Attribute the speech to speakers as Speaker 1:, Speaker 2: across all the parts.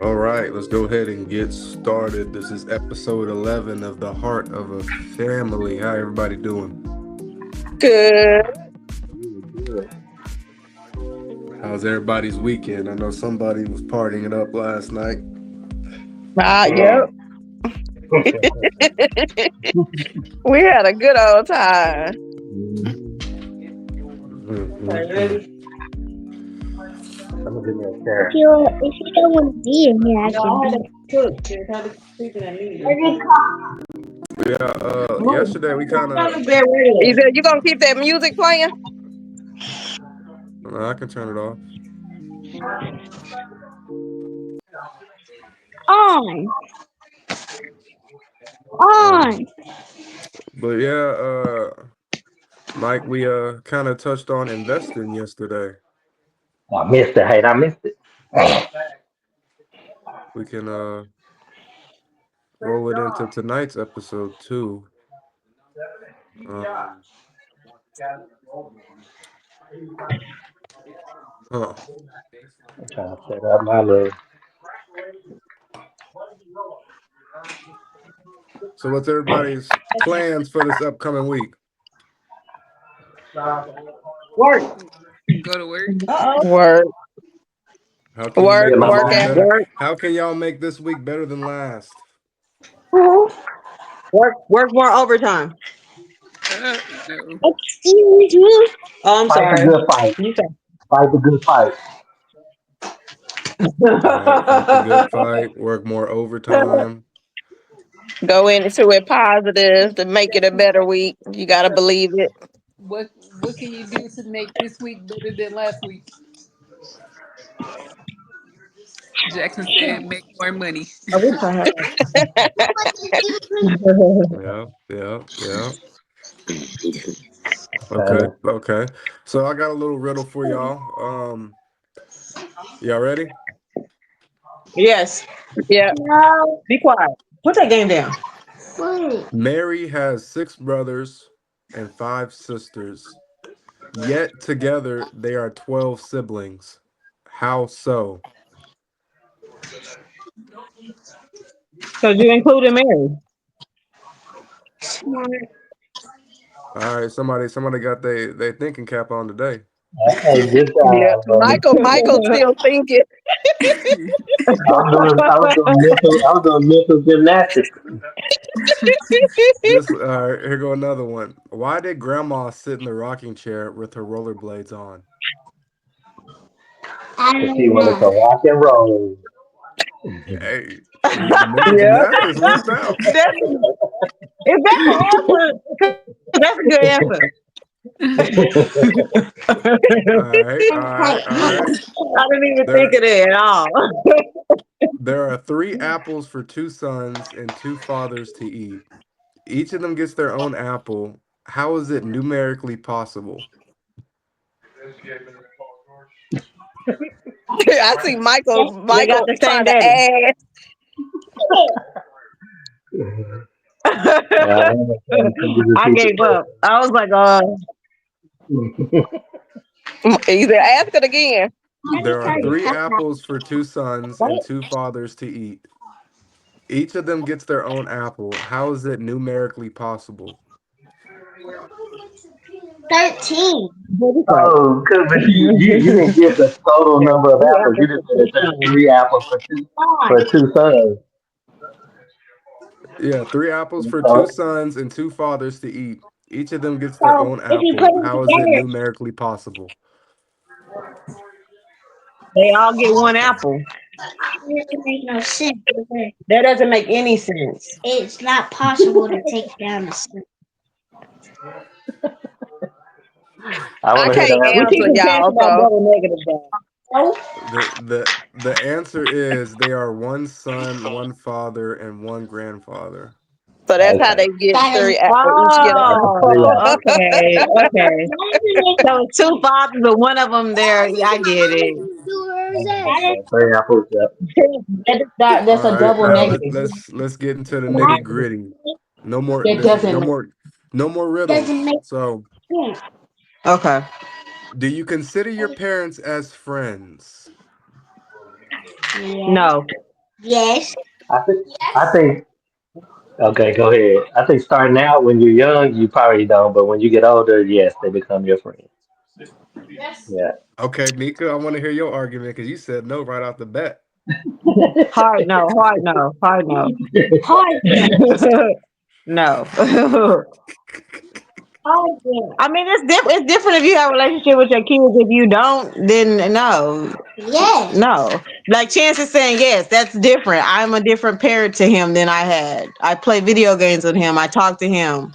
Speaker 1: All right, let's go ahead and get started. This is episode 11 of The Heart of a Family. How everybody doing?
Speaker 2: Good.
Speaker 1: How's everybody's weekend? I know somebody was partying it up last night.
Speaker 2: Yep. We had a good old time.
Speaker 1: Mhm.
Speaker 3: Someone give me a chair.
Speaker 4: If you don't want to be in here, I can be.
Speaker 1: Yesterday we kind of.
Speaker 2: Either you gonna keep that music playing?
Speaker 1: I can turn it off.
Speaker 4: On. On.
Speaker 1: But yeah, Mike, we kind of touched on investing yesterday.
Speaker 3: I missed it. Hey, I missed it.
Speaker 1: We can roll it into tonight's episode too. Huh.
Speaker 3: I'm trying to set up my little.
Speaker 1: So what's everybody's plans for this upcoming week?
Speaker 5: Work. Go to work.
Speaker 2: Work.
Speaker 1: How can you
Speaker 2: Work.
Speaker 1: make this
Speaker 2: Work
Speaker 1: week
Speaker 2: at
Speaker 1: better?
Speaker 2: work.
Speaker 1: How can y'all make this week better than last?
Speaker 5: Work more overtime.
Speaker 4: Excuse me.
Speaker 5: Oh, I'm
Speaker 3: Fight
Speaker 5: sorry.
Speaker 3: the good fight.
Speaker 5: You say.
Speaker 3: Fight the good fight.
Speaker 1: All right, fight the good fight. Work more overtime.
Speaker 2: Go into it positive to make it a better week. You gotta believe it.
Speaker 6: What can you do to make this week better than last week? Jackson said, "Make more money."
Speaker 5: Oh, we fine.
Speaker 1: Yeah. Okay. So I got a little riddle for y'all. Y'all ready?
Speaker 5: Yes.
Speaker 2: Yeah.
Speaker 4: No.
Speaker 5: Be quiet. Put that game down.
Speaker 4: Wait.
Speaker 1: Mary has 6 brothers and 5 sisters. Yet together they are 12 siblings. How so?
Speaker 5: Because you included Mary.
Speaker 4: Smart.
Speaker 1: All right, somebody got they thinking cap on today.
Speaker 3: Hey, good
Speaker 2: Yeah.
Speaker 3: job, brother.
Speaker 2: Michael still thinking.
Speaker 3: I was doing mental gymnastics.
Speaker 1: This here go another one. Why did grandma sit in the rocking chair with her rollerblades on?
Speaker 4: I
Speaker 3: If
Speaker 4: don't
Speaker 3: she wanted to
Speaker 4: know.
Speaker 3: rock and roll.
Speaker 1: Hey, the mental
Speaker 2: Yeah.
Speaker 1: gymnastics worked out.
Speaker 5: Is that the answer? That's a good answer.
Speaker 1: All right.
Speaker 5: I didn't even
Speaker 1: There,
Speaker 5: think of that at all.
Speaker 1: there are 3 apples for 2 sons and 2 fathers to eat. Each of them gets their own apple. How is it numerically possible?
Speaker 2: I see Michael
Speaker 5: They got the same
Speaker 2: trying to
Speaker 5: daddy.
Speaker 2: add.
Speaker 5: I gave up. I was like,
Speaker 2: Either ask it again.
Speaker 1: There are 3 apples for 2 sons and 2 fathers to eat. Each of them gets their own apple. How is it numerically possible?
Speaker 4: 13.
Speaker 3: Oh, good, but you didn't give the total number of apples. You just said there's 3 apples for 2 sons.
Speaker 1: Yeah, 3 apples for 2
Speaker 3: So,
Speaker 1: sons and 2 fathers to eat. Each of them gets their
Speaker 4: So
Speaker 1: own
Speaker 4: if you put
Speaker 1: apple.
Speaker 4: them
Speaker 1: How is it
Speaker 4: together,
Speaker 1: numerically possible?
Speaker 5: they all get one apple.
Speaker 4: it doesn't make no sense.
Speaker 5: That doesn't make any sense.
Speaker 4: It's not possible to take down the sun.
Speaker 3: I
Speaker 2: I
Speaker 3: want to hear
Speaker 2: can't
Speaker 3: the
Speaker 5: We
Speaker 3: answer.
Speaker 5: teach
Speaker 2: answer
Speaker 5: them chance
Speaker 2: y'all,
Speaker 5: about
Speaker 2: so
Speaker 5: double negative though.
Speaker 1: The answer is they are 1 son, 1 father, and 1 grandfather.
Speaker 2: that's how
Speaker 3: Okay.
Speaker 2: they get
Speaker 4: That is
Speaker 2: 3 apples. Each get
Speaker 3: That's
Speaker 2: a.
Speaker 3: 3
Speaker 5: Oh,
Speaker 3: apples.
Speaker 5: okay, okay.
Speaker 4: doesn't
Speaker 5: So it's 2 fathers, but one of them there. Yeah, I get it.
Speaker 4: make
Speaker 3: 3 apples, yep.
Speaker 5: That's
Speaker 1: All
Speaker 5: a
Speaker 1: right,
Speaker 5: double
Speaker 1: now
Speaker 5: negative.
Speaker 1: let's get into the
Speaker 4: why
Speaker 1: nitty gritty. No more
Speaker 5: That
Speaker 1: listen,
Speaker 5: doesn't.
Speaker 1: no more
Speaker 4: doesn't
Speaker 1: riddles.
Speaker 4: make
Speaker 1: So,
Speaker 4: sense.
Speaker 5: Okay.
Speaker 1: do you consider your parents as friends?
Speaker 5: No.
Speaker 4: Yes.
Speaker 3: I think. Okay, go ahead. I think starting out when you're young, you probably don't, but when you get older, yes, they become your friend. Yeah.
Speaker 1: Okay, Mika, I want to hear your argument because you said no right off the bat.
Speaker 5: Hard no. Hard no. Hard no.
Speaker 4: Hard
Speaker 5: No.
Speaker 4: hard
Speaker 5: I mean, it's different if you have a relationship with your kids. If you don't, then no,
Speaker 4: Yes.
Speaker 5: no. Like Chance is saying, yes, that's different. I'm a different parent to him than I had. I play video games with him. I talk to him.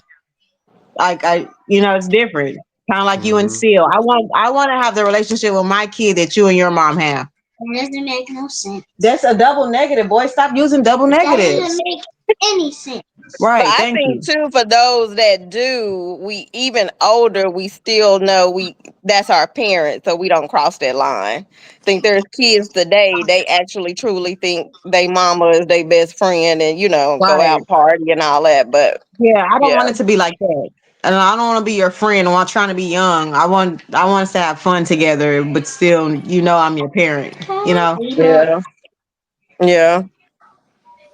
Speaker 5: It's different. Kind of like you and
Speaker 1: Hmm.
Speaker 5: Seal. I want to have the relationship with my kid that you and your mom have.
Speaker 4: That doesn't make no sense.
Speaker 5: That's a double negative, boy. Stop using double
Speaker 4: That
Speaker 5: negatives.
Speaker 4: doesn't make any sense.
Speaker 2: But
Speaker 5: Right.
Speaker 2: I
Speaker 5: Thank
Speaker 2: think
Speaker 5: you.
Speaker 2: too, for those that do, we even older, we still know that's our parents, so we don't cross that line. I think there's kids today, they actually truly think they mama is their best friend and go
Speaker 5: Right.
Speaker 2: out party and all that. But
Speaker 5: Yeah, I don't
Speaker 2: yeah,
Speaker 5: want it to be like that. And I don't want to be your friend while trying to be young. I want us to have fun together, but still, I'm your parent.
Speaker 2: yeah, yeah.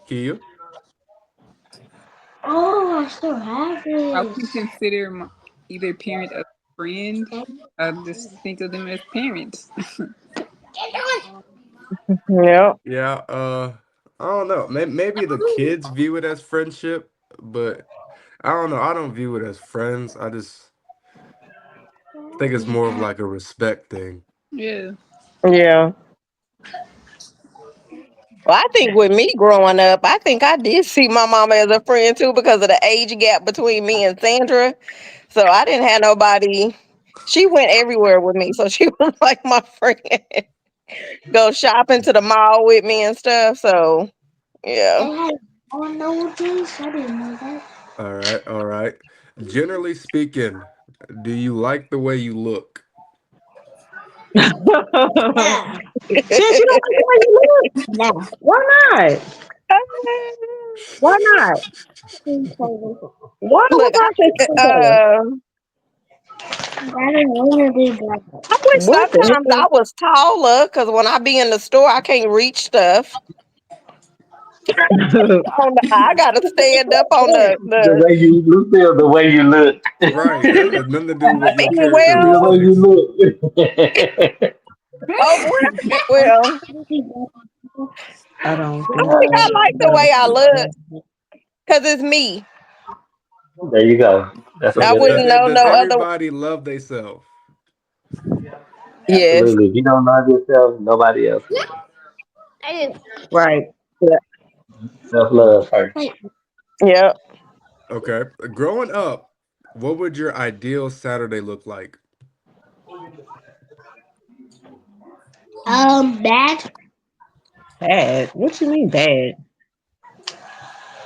Speaker 1: Kia?
Speaker 4: Oh, I still have
Speaker 6: I
Speaker 4: it.
Speaker 6: wouldn't consider either parent a friend. I just think of them as parents.
Speaker 2: Yeah.
Speaker 1: Yeah, I don't know. Maybe the kids view it as friendship, but I don't know. I don't view it as friends. I just think it's more of like a respect thing.
Speaker 6: Yeah.
Speaker 2: Yeah. Well, I think with me growing up, I think I did see my mama as a friend too because of the age gap between me and Sandra. So I didn't have nobody. She went everywhere with me, so she was like my friend. Go shopping to the mall with me and stuff. So yeah.
Speaker 4: It had oh no this. I didn't know that.
Speaker 1: All right, all right. Generally speaking, do you like the way you look?
Speaker 5: Since
Speaker 4: Yeah.
Speaker 5: you don't like the way you look,
Speaker 4: No.
Speaker 5: why not? Why not? Why
Speaker 2: Look,
Speaker 5: was I skin color?
Speaker 4: I don't want to be black.
Speaker 2: I wish
Speaker 5: What the
Speaker 2: sometimes I was taller because when I be in the store, I can't reach stuff.
Speaker 5: hell?
Speaker 2: I gotta stand up on
Speaker 3: The
Speaker 2: the.
Speaker 3: way you look, Lucille, the way you look.
Speaker 1: Right. That has nothing to do
Speaker 2: I
Speaker 1: with your
Speaker 2: mean,
Speaker 3: The way you
Speaker 2: well,
Speaker 1: characteristics.
Speaker 3: look.
Speaker 2: well,
Speaker 5: I don't
Speaker 2: I
Speaker 5: think
Speaker 2: think I
Speaker 5: so.
Speaker 2: like the way I look because it's me.
Speaker 3: There you go. That's a
Speaker 2: I
Speaker 1: So
Speaker 3: good
Speaker 2: wouldn't
Speaker 3: answer.
Speaker 2: know
Speaker 1: does
Speaker 2: no other.
Speaker 1: everybody love themselves?
Speaker 2: Yes.
Speaker 3: Absolutely. If you don't love yourself, nobody else will.
Speaker 5: Right. Yeah.
Speaker 3: Self love first.
Speaker 2: Yep.
Speaker 1: Okay. Growing up, what would your ideal Saturday look like?
Speaker 4: Bad.
Speaker 5: Bad. What you mean bad?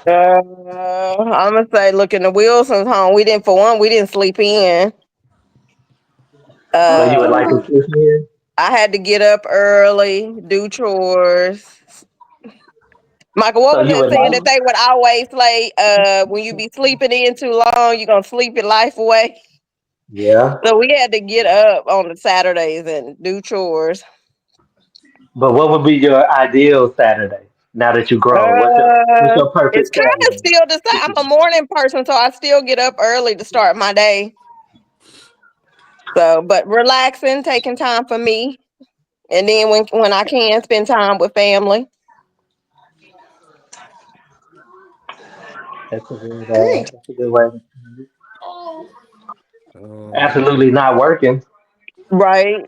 Speaker 2: I'm gonna say, look in the Wilson's home. We didn't sleep in.
Speaker 3: So you would
Speaker 2: Uh,
Speaker 3: like to kiss me?
Speaker 2: I had to get up early, do chores. Michael, what
Speaker 3: So
Speaker 2: was
Speaker 3: you
Speaker 2: that
Speaker 3: would
Speaker 2: saying
Speaker 3: like?
Speaker 2: that they would always say? When you be sleeping in too long, you're gonna sleep your life away.
Speaker 3: Yeah.
Speaker 2: So we had to get up on the Saturdays and do chores.
Speaker 3: But what would be your ideal Saturday now that you're grown? What's your
Speaker 2: It's
Speaker 3: perfect
Speaker 2: kind of
Speaker 3: Saturday?
Speaker 2: still the same. I'm a morning person, so I still get up early to start my day. So, but relaxing, taking time for me, and then when I can spend time with family.
Speaker 4: Good.
Speaker 3: That's a good way.
Speaker 1: Um,
Speaker 3: Absolutely not working.
Speaker 2: Right.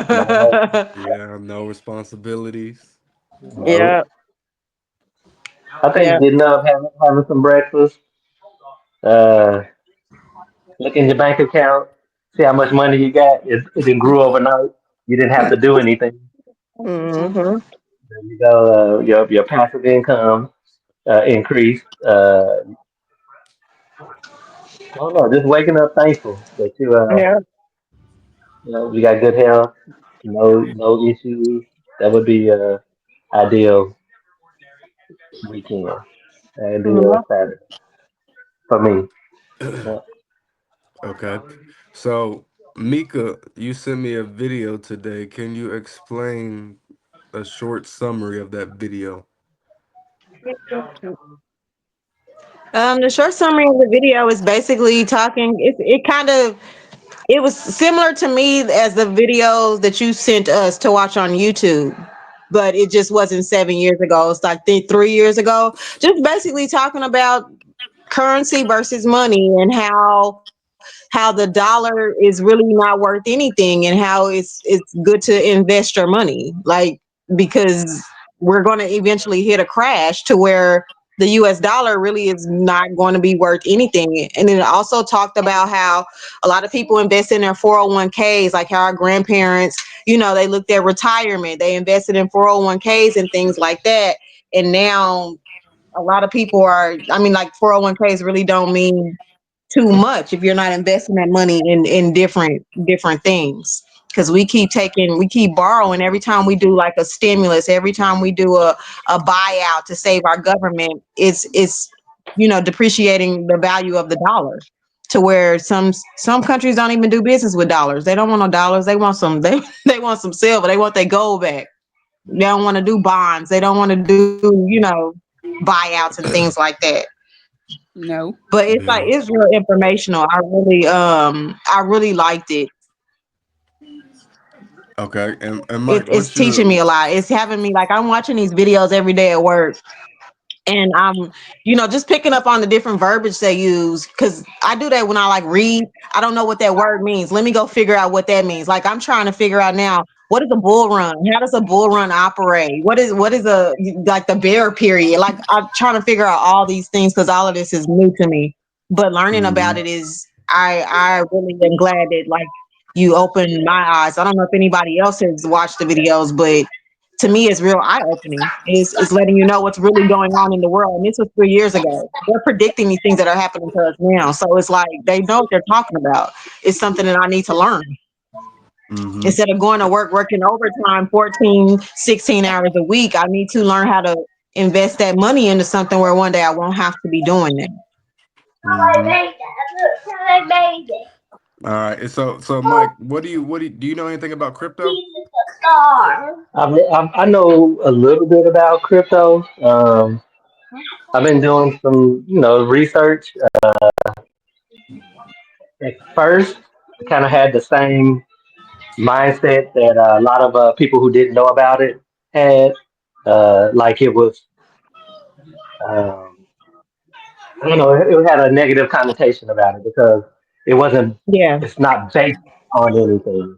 Speaker 3: Not working.
Speaker 1: yeah, no responsibilities.
Speaker 2: Yeah.
Speaker 3: No. I
Speaker 2: Yeah.
Speaker 3: think getting up, having some breakfast, uh, look in your bank account, see how much money you got. It didn't grew overnight. You didn't have to do anything.
Speaker 2: Hmm.
Speaker 3: There you go. Your passive income increased. I don't know. Just waking up thankful that
Speaker 2: Yeah.
Speaker 3: you got good health, no issues. That would be ideal weekend. Ideal
Speaker 2: Yeah.
Speaker 3: Saturday for me. Yeah.
Speaker 1: Okay. So, Mika, you sent me a video today. Can you explain a short summary of that video.
Speaker 5: The short summary of the video is basically talking. It was similar to me as the video that you sent us to watch on YouTube, but it just wasn't 7 years ago. It's like 3 years ago. Just basically talking about currency versus money and how the dollar is really not worth anything and how it's good to invest your money, like, because we're going to eventually hit a crash to where the US dollar really is not going to be worth anything. And then it also talked about how a lot of people invest in their 401ks, like how our grandparents, they looked at retirement, they invested in 401ks and things like that. And now a lot of people like 401ks really don't mean too much if you're not investing that money in different things, because we keep borrowing every time we do like a stimulus, every time we do a buyout to save our government. It's depreciating the value of the dollar to where some countries don't even do business with dollars. They don't want no dollars. They want some they want some silver. They want their gold back. They don't want to do bonds. They don't want to do buyouts and things like that.
Speaker 6: No.
Speaker 5: But it's like
Speaker 1: Yeah.
Speaker 5: it's real informational. I really liked it.
Speaker 1: Okay. And Mike,
Speaker 5: It's
Speaker 1: what's
Speaker 5: teaching
Speaker 1: your
Speaker 5: me a lot. It's having me like I'm watching these videos every day at work, and I'm just picking up on the different verbiage they use, because I do that when I like read. I don't know what that word means. Let me go figure out what that means. Like I'm trying to figure out now, what is a bull run? How does a bull run operate? What is a like the bear period? Like I'm trying to figure out all these things because all of this is new to me. But learning about
Speaker 1: Mhm.
Speaker 5: it is I really am glad that like you opened my eyes. I don't know if anybody else has watched the videos, but to me it's real eye-opening. It's letting you know what's really going on in the world. And this was 3 years ago. They're predicting these things that are happening to us now. So it's like they know what they're talking about. It's something that I need to learn.
Speaker 1: Mhm.
Speaker 5: Instead of going to work working overtime 14, 16 hours a week, I need to learn how to invest that money into something where one day I won't have to be doing that.
Speaker 1: Mhm. All right. So Mike, do you know anything about crypto?
Speaker 3: I know a little bit about crypto. I've been doing some, research. At first, I kind of had the same mindset that a lot of people who didn't know about it had. Like it was, um, I don't know, it had a negative connotation about it because it wasn't,
Speaker 5: Yeah.
Speaker 3: it's not based on anything.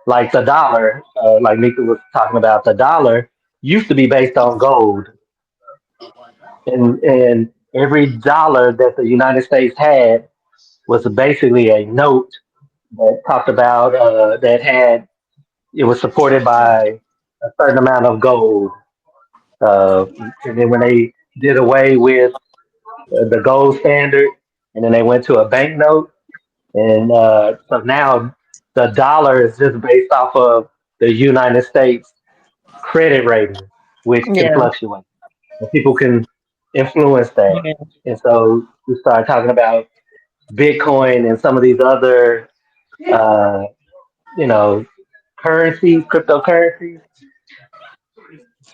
Speaker 3: Like the dollar, like Mika was talking about, the dollar used to be based on gold, and every dollar that the United States had was basically a note that talked about that had it was supported by a certain amount of gold. And then when they did away with the gold standard, and then they went to a banknote, and so now the dollar is just based off of the United States credit rating, which can
Speaker 5: Yeah.
Speaker 3: fluctuate. And people can influence that.
Speaker 5: Yeah.
Speaker 3: And so we started talking about Bitcoin and some of these other, uh, you know, currencies, cryptocurrencies.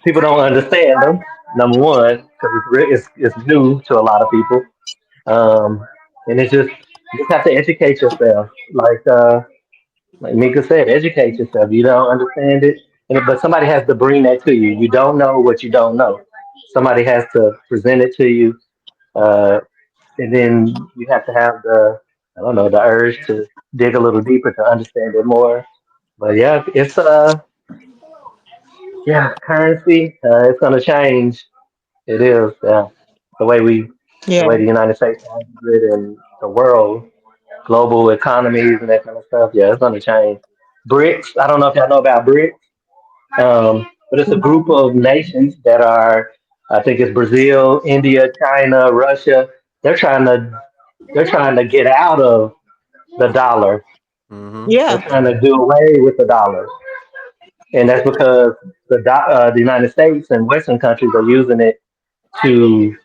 Speaker 3: People don't understand them. Number one, because it's new to a lot of people, and it's just you just have to educate yourself. Like Mika said, educate yourself. You don't understand it, but somebody has to bring that to you. You don't know what you don't know. Somebody has to present it to you, uh, and then you have to have I don't know, the urge to dig a little deeper to understand it more. But yeah, it's yeah, currency. It's gonna change. It is. Yeah, the way we, the
Speaker 5: Yeah.
Speaker 3: way the United States handles it and the world, global economies and that kind of stuff. Yeah, it's gonna change. BRICS. I don't know if y'all know about BRICS, but it's a group of nations that are. I think it's Brazil, India, China, Russia. They're trying to they're trying to get out of the dollar.
Speaker 1: Mhm.
Speaker 3: They're
Speaker 5: Yeah.
Speaker 3: trying to do away with the dollar, and that's because the United States and Western countries are using it to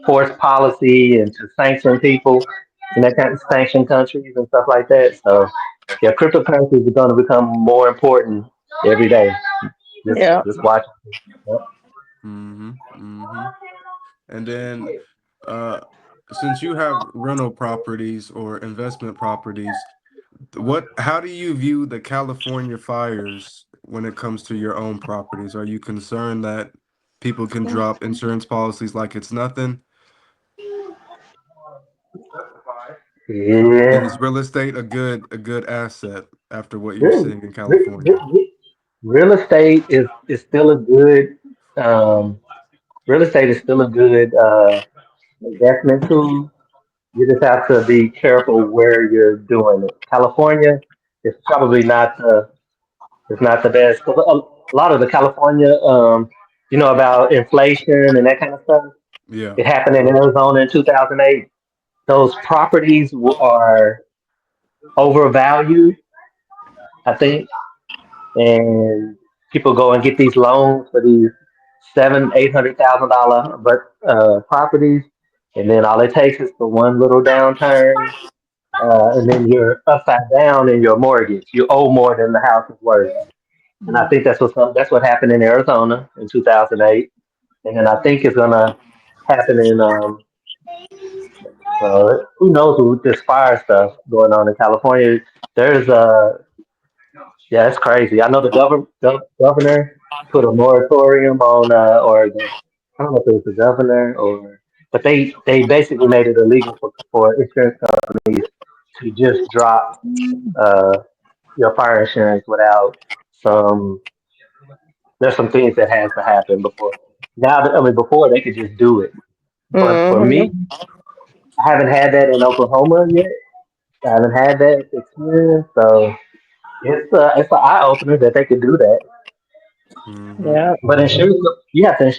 Speaker 3: force policy and to sanction people and that kind of sanction countries and stuff like that. So yeah, cryptocurrencies are going to become more important every day.
Speaker 2: Yeah.
Speaker 3: Just watch.
Speaker 1: Mm-hmm. Mm-hmm. And then, uh, since you have rental properties or investment properties, how do you view the California fires when it comes to your own properties? Are you concerned that people can drop insurance policies like it's nothing? And
Speaker 3: Yeah.
Speaker 1: is real estate a good asset after what you're
Speaker 3: Real,
Speaker 1: seeing in
Speaker 3: real,
Speaker 1: California?
Speaker 3: real estate is still a good um, real estate is still a good investment tool. You just have to be careful where you're doing it. California is probably not the it's not the best. 'Cause a lot of the California, about inflation and that kind of stuff.
Speaker 1: Yeah.
Speaker 3: It happened in Arizona in 2008. Those properties are overvalued, I think, and people go and get these loans for these $700,000, $800,000 but properties, and then all it takes is for one little downturn, and then you're upside down in your mortgage. You owe more than the house is worth, and I think that's what happened in Arizona in 2008, and then I think it's gonna happen in who knows with this fire stuff going on in California. There's Yeah, it's crazy. I know the governor put a moratorium on, I don't know if it was the governor but they basically made it illegal for insurance companies to just drop uh, your fire insurance without some. There's some things that has to happen before. Before they could just do it, but for
Speaker 2: Hmm.
Speaker 3: me, I haven't had that in Oklahoma yet. I haven't had that experience, so it's an eye opener that they could do that.
Speaker 1: Mm-hmm.
Speaker 2: Yeah.
Speaker 3: But you have to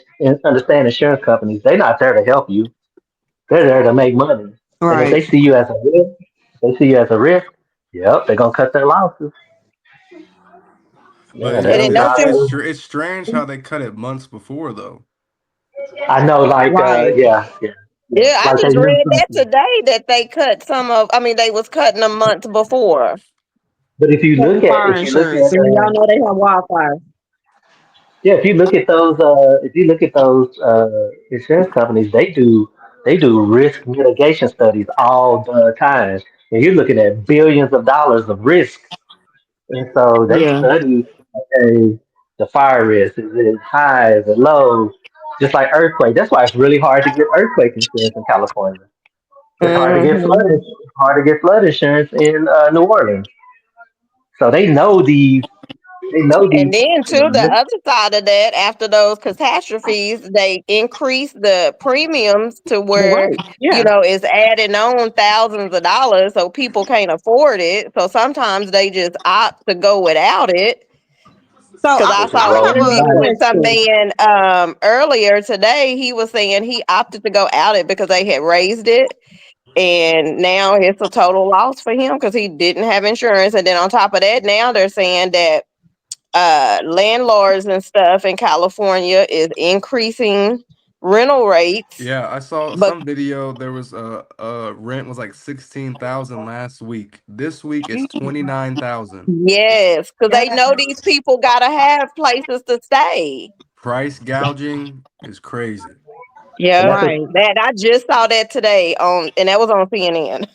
Speaker 3: understand insurance companies. They're not there to help you. They're there to make money. And if
Speaker 5: Right.
Speaker 3: they see you as a risk, they see you as a risk. Yep, they're gonna cut their losses.
Speaker 1: But
Speaker 3: Yeah,
Speaker 1: it,
Speaker 2: And
Speaker 3: they'll
Speaker 1: it's
Speaker 2: then
Speaker 1: it's
Speaker 2: don't
Speaker 3: drop
Speaker 1: it's
Speaker 2: you?
Speaker 3: you.
Speaker 1: str- it's strange how they cut it months before though.
Speaker 3: I know, like
Speaker 5: Right.
Speaker 3: yeah.
Speaker 2: Yeah, I
Speaker 3: Like they
Speaker 2: just
Speaker 3: knew
Speaker 2: read that
Speaker 3: something.
Speaker 2: today that they cut some of. I mean, they was cutting a month before.
Speaker 3: But
Speaker 5: Fire insurance. And y'all know they have wildfires.
Speaker 3: if you look at those insurance companies, they do risk mitigation studies all the time, and you're looking at billions of dollars of risk. And so they
Speaker 5: Yeah.
Speaker 3: study, okay, the fire risk. Is it high? Is it low? Just like earthquake. That's why it's really hard to get earthquake insurance in California. It's hard to get
Speaker 2: Hmm.
Speaker 3: flood insurance in New Orleans. So they know
Speaker 2: And
Speaker 3: these,
Speaker 2: then too, the
Speaker 3: risks.
Speaker 2: other side of that, after those catastrophes, they increase the premiums to where
Speaker 5: Right. Yeah.
Speaker 2: it's adding on thousands of dollars, so people can't afford it. So sometimes they just opt to go without it.
Speaker 5: So
Speaker 2: Because
Speaker 5: I,
Speaker 2: I
Speaker 3: Just
Speaker 2: saw an
Speaker 5: I have
Speaker 3: rolling the
Speaker 5: a
Speaker 2: interview
Speaker 3: dice.
Speaker 2: with some
Speaker 5: question.
Speaker 2: man earlier today. He was saying he opted to go out it because they had raised it, and now it's a total loss for him because he didn't have insurance. And then on top of that, now they're saying that landlords and stuff in California is increasing rental rates.
Speaker 1: Yeah, I saw
Speaker 2: But
Speaker 1: some video. There was rent was like 16,000 last week. This week it's 29,000.
Speaker 2: yes, because they know these people gotta have places to stay.
Speaker 1: Price gouging is crazy.
Speaker 3: And
Speaker 2: Yeah,
Speaker 3: that's what
Speaker 5: Right.
Speaker 2: that I just saw that today and that was on CNN.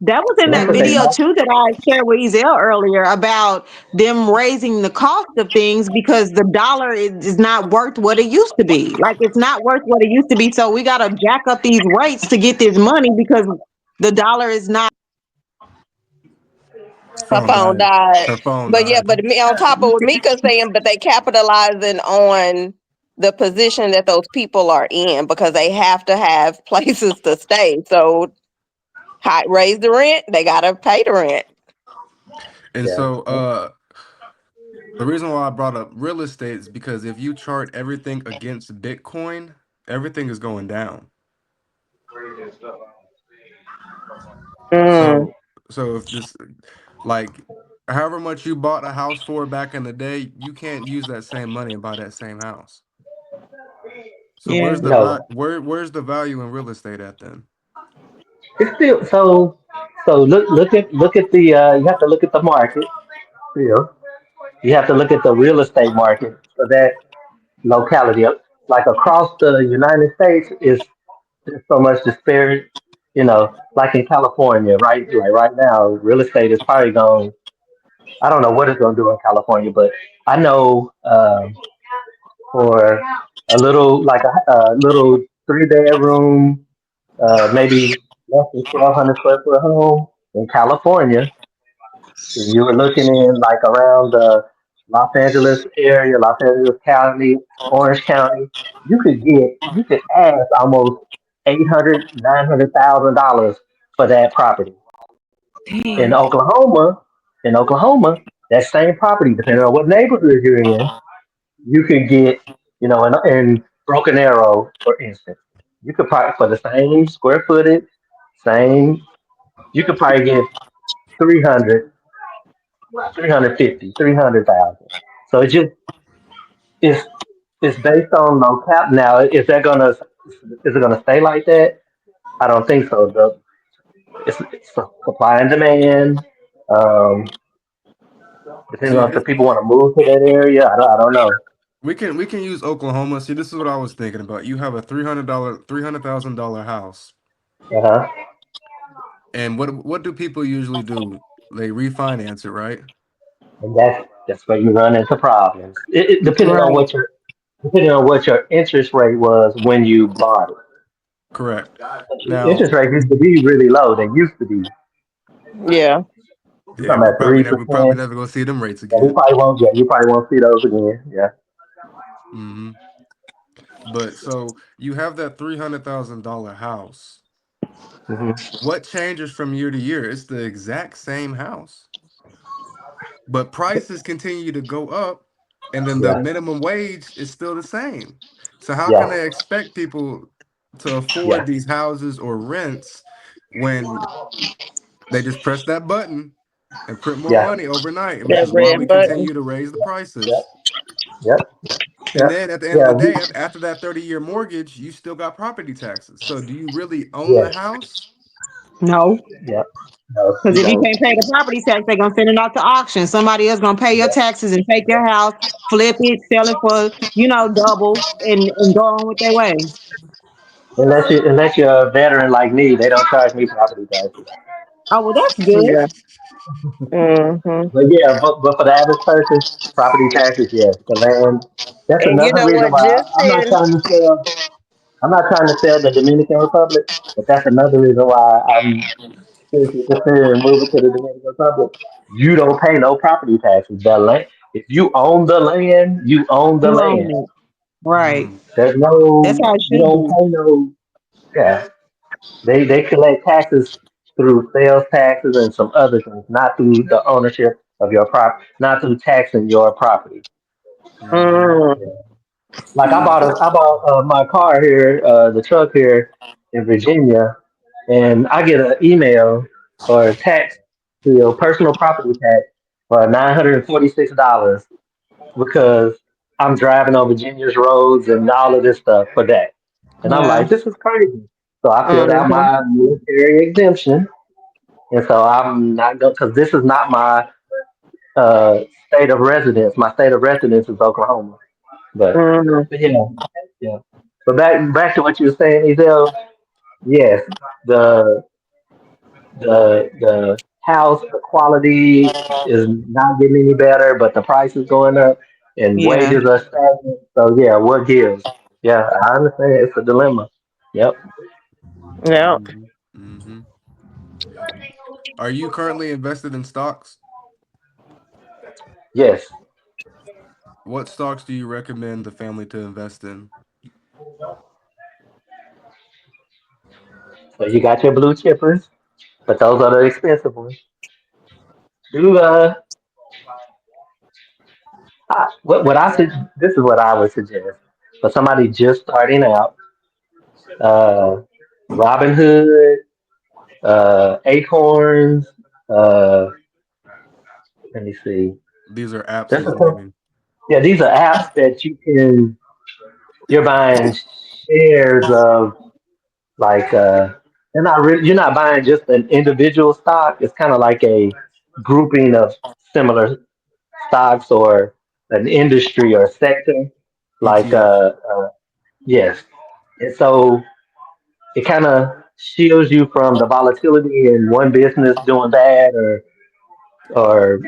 Speaker 5: That was in
Speaker 3: and that's
Speaker 5: that
Speaker 3: what they
Speaker 5: video
Speaker 3: call.
Speaker 5: too that I shared with Ezel earlier about them raising the cost of things because the dollar is not worth what it used to be. Like it's not worth what it used to be. So we got to jack up these rates to get this money because the dollar is not.
Speaker 2: Her
Speaker 1: Phone
Speaker 2: phone
Speaker 1: died.
Speaker 2: died.
Speaker 1: Her phone
Speaker 2: But yeah,
Speaker 1: died.
Speaker 2: but me on top of what Mika saying, but they capitalizing on the position that those people are in because they have to have places to stay. So raise the rent, they gotta pay the rent.
Speaker 1: And
Speaker 3: Yeah.
Speaker 1: so the reason why I brought up real estate is because if you chart everything against Bitcoin, everything is going down.
Speaker 2: Mm.
Speaker 1: So if this like however much you bought a house for back in the day, you can't use that same money and buy that same house. So
Speaker 5: Yeah.
Speaker 3: No,
Speaker 1: where's the value in real estate at then?
Speaker 3: it's still so. So look at the you have to look at the market still. You have to look at the real estate market for that locality. Like across the United States, is there's so much disparity. You know, like in California, right? Like right now, real estate is probably going. I don't know what it's going to do in California, but I know for a little, like a little 3 bedroom, maybe less than 1,200 square foot home in California. If you were looking in like around the Los Angeles area, Los Angeles County, Orange County, you could ask almost 800, $900,000 for that property. In
Speaker 6: Dang.
Speaker 3: Oklahoma, in Oklahoma, that same property, depending on what neighborhood you're in, you could get, in Broken Arrow, for instance, you could probably for the same square footage, same, you could probably get 300, 350, 300,000. So it's it's based on locale. Now, is it gonna stay like that? I don't think so. It's supply and demand. Um, Depending
Speaker 1: See,
Speaker 3: on if the
Speaker 1: this,
Speaker 3: people want to move to that area. I don't know.
Speaker 1: we can use Oklahoma. See, this is what I was thinking about. You have a $300,000 house,
Speaker 3: Uh huh.
Speaker 1: and what do people usually do? They refinance it, right?
Speaker 3: And that's where you run into problems.
Speaker 2: Right.
Speaker 3: Depending on what your interest rate was when you bought it.
Speaker 1: Correct. Now,
Speaker 3: Interest rates used to be really low. They used to be.
Speaker 2: Yeah.
Speaker 3: You're
Speaker 1: yeah,
Speaker 3: talking about three
Speaker 1: we're probably
Speaker 3: percent.
Speaker 1: never gonna see them rates
Speaker 3: Yeah, we
Speaker 1: again.
Speaker 3: probably won't. Yeah, you probably won't see those again. Yeah.
Speaker 1: Hmm. But so you have that $300,000 house.
Speaker 3: Hmm.
Speaker 1: What changes from year to year? It's the exact same house, but prices continue to go up, and then the
Speaker 3: Yeah.
Speaker 1: minimum wage is still the same. So how can
Speaker 3: Yeah.
Speaker 1: they expect people to afford
Speaker 3: Yeah.
Speaker 1: these houses or rents when they just press that button and print more
Speaker 3: Yeah.
Speaker 1: money overnight, which
Speaker 2: That
Speaker 1: is why we
Speaker 2: red button.
Speaker 1: continue to raise the
Speaker 3: Yeah.
Speaker 1: prices.
Speaker 3: Yeah.
Speaker 1: And
Speaker 3: Yeah.
Speaker 1: then at the end of
Speaker 3: Yeah.
Speaker 1: the day, after that 30-year mortgage, you still got property taxes. So do you really own the
Speaker 3: Yeah.
Speaker 1: house?
Speaker 5: No,
Speaker 3: Yeah. No,
Speaker 5: because
Speaker 3: you
Speaker 5: if you
Speaker 3: don't.
Speaker 5: can't pay the property tax, they're gonna send it out to auction. Somebody else gonna pay your
Speaker 3: Yeah.
Speaker 5: taxes and take your house, flip it, sell it for double, and go on with their way.
Speaker 3: Unless you're a veteran like me, they don't charge me property taxes.
Speaker 5: Oh well, that's good.
Speaker 2: Yeah. Hmm.
Speaker 3: But yeah, but for the average person, property taxes, yes. The land. That's
Speaker 2: And you
Speaker 3: another
Speaker 2: know
Speaker 3: reason
Speaker 2: what,
Speaker 3: why I'm not
Speaker 2: Justin?
Speaker 3: trying to sell. I'm not trying to sell the Dominican Republic, but that's another reason why I'm seriously considering moving to the Dominican Republic. You don't pay no property taxes. The land. If you own the land, you own the
Speaker 5: You own
Speaker 3: land.
Speaker 5: it, right?
Speaker 1: Mm,
Speaker 3: There's
Speaker 5: That's
Speaker 3: no.
Speaker 5: how it
Speaker 3: You
Speaker 5: should
Speaker 3: don't
Speaker 5: be.
Speaker 3: pay no. Yeah. They collect taxes through sales taxes and some other things, not through the ownership of your prop, not through taxing your property.
Speaker 1: mm-hmm.
Speaker 2: Mm.
Speaker 3: Yeah. Like I bought my car here, the truck here in Virginia, and I get an email or a text to your personal property tax for $946 because I'm driving on Virginia's roads and all of this stuff for that. And I'm
Speaker 5: Yeah.
Speaker 3: like, this is crazy. So I filled out
Speaker 2: Hmm.
Speaker 3: my military exemption, and so I'm not going because this is not my state of residence. My state of residence is Oklahoma. But,
Speaker 2: Hmm.
Speaker 3: but yeah, yeah. But back to what you were saying, Ezel. Yes, the the house, the quality is not getting any better, but the price is going up and
Speaker 5: Yeah.
Speaker 3: wages are stagnant. So yeah, what gives? Yeah, I understand. It's a dilemma. Yep.
Speaker 2: Yeah.
Speaker 1: Mm-hmm. Mm-hmm. Are you currently invested in stocks?
Speaker 3: Yes.
Speaker 1: What stocks do you recommend the family to invest in?
Speaker 3: So you got your blue chippers, but those are the expensive ones. Do what I said. This is what I would suggest for somebody just starting out. Uh, Robinhood, Acorns. Uh, Let me see.
Speaker 1: These are apps
Speaker 3: There's
Speaker 1: he's
Speaker 3: a,
Speaker 1: naming.
Speaker 3: yeah, these are apps that you're buying shares of like you're not buying just an individual stock. It's kind of like a grouping of similar stocks or an industry or sector, like
Speaker 1: ETF.
Speaker 3: yes. And so it kind of shields you from the volatility in one business doing bad or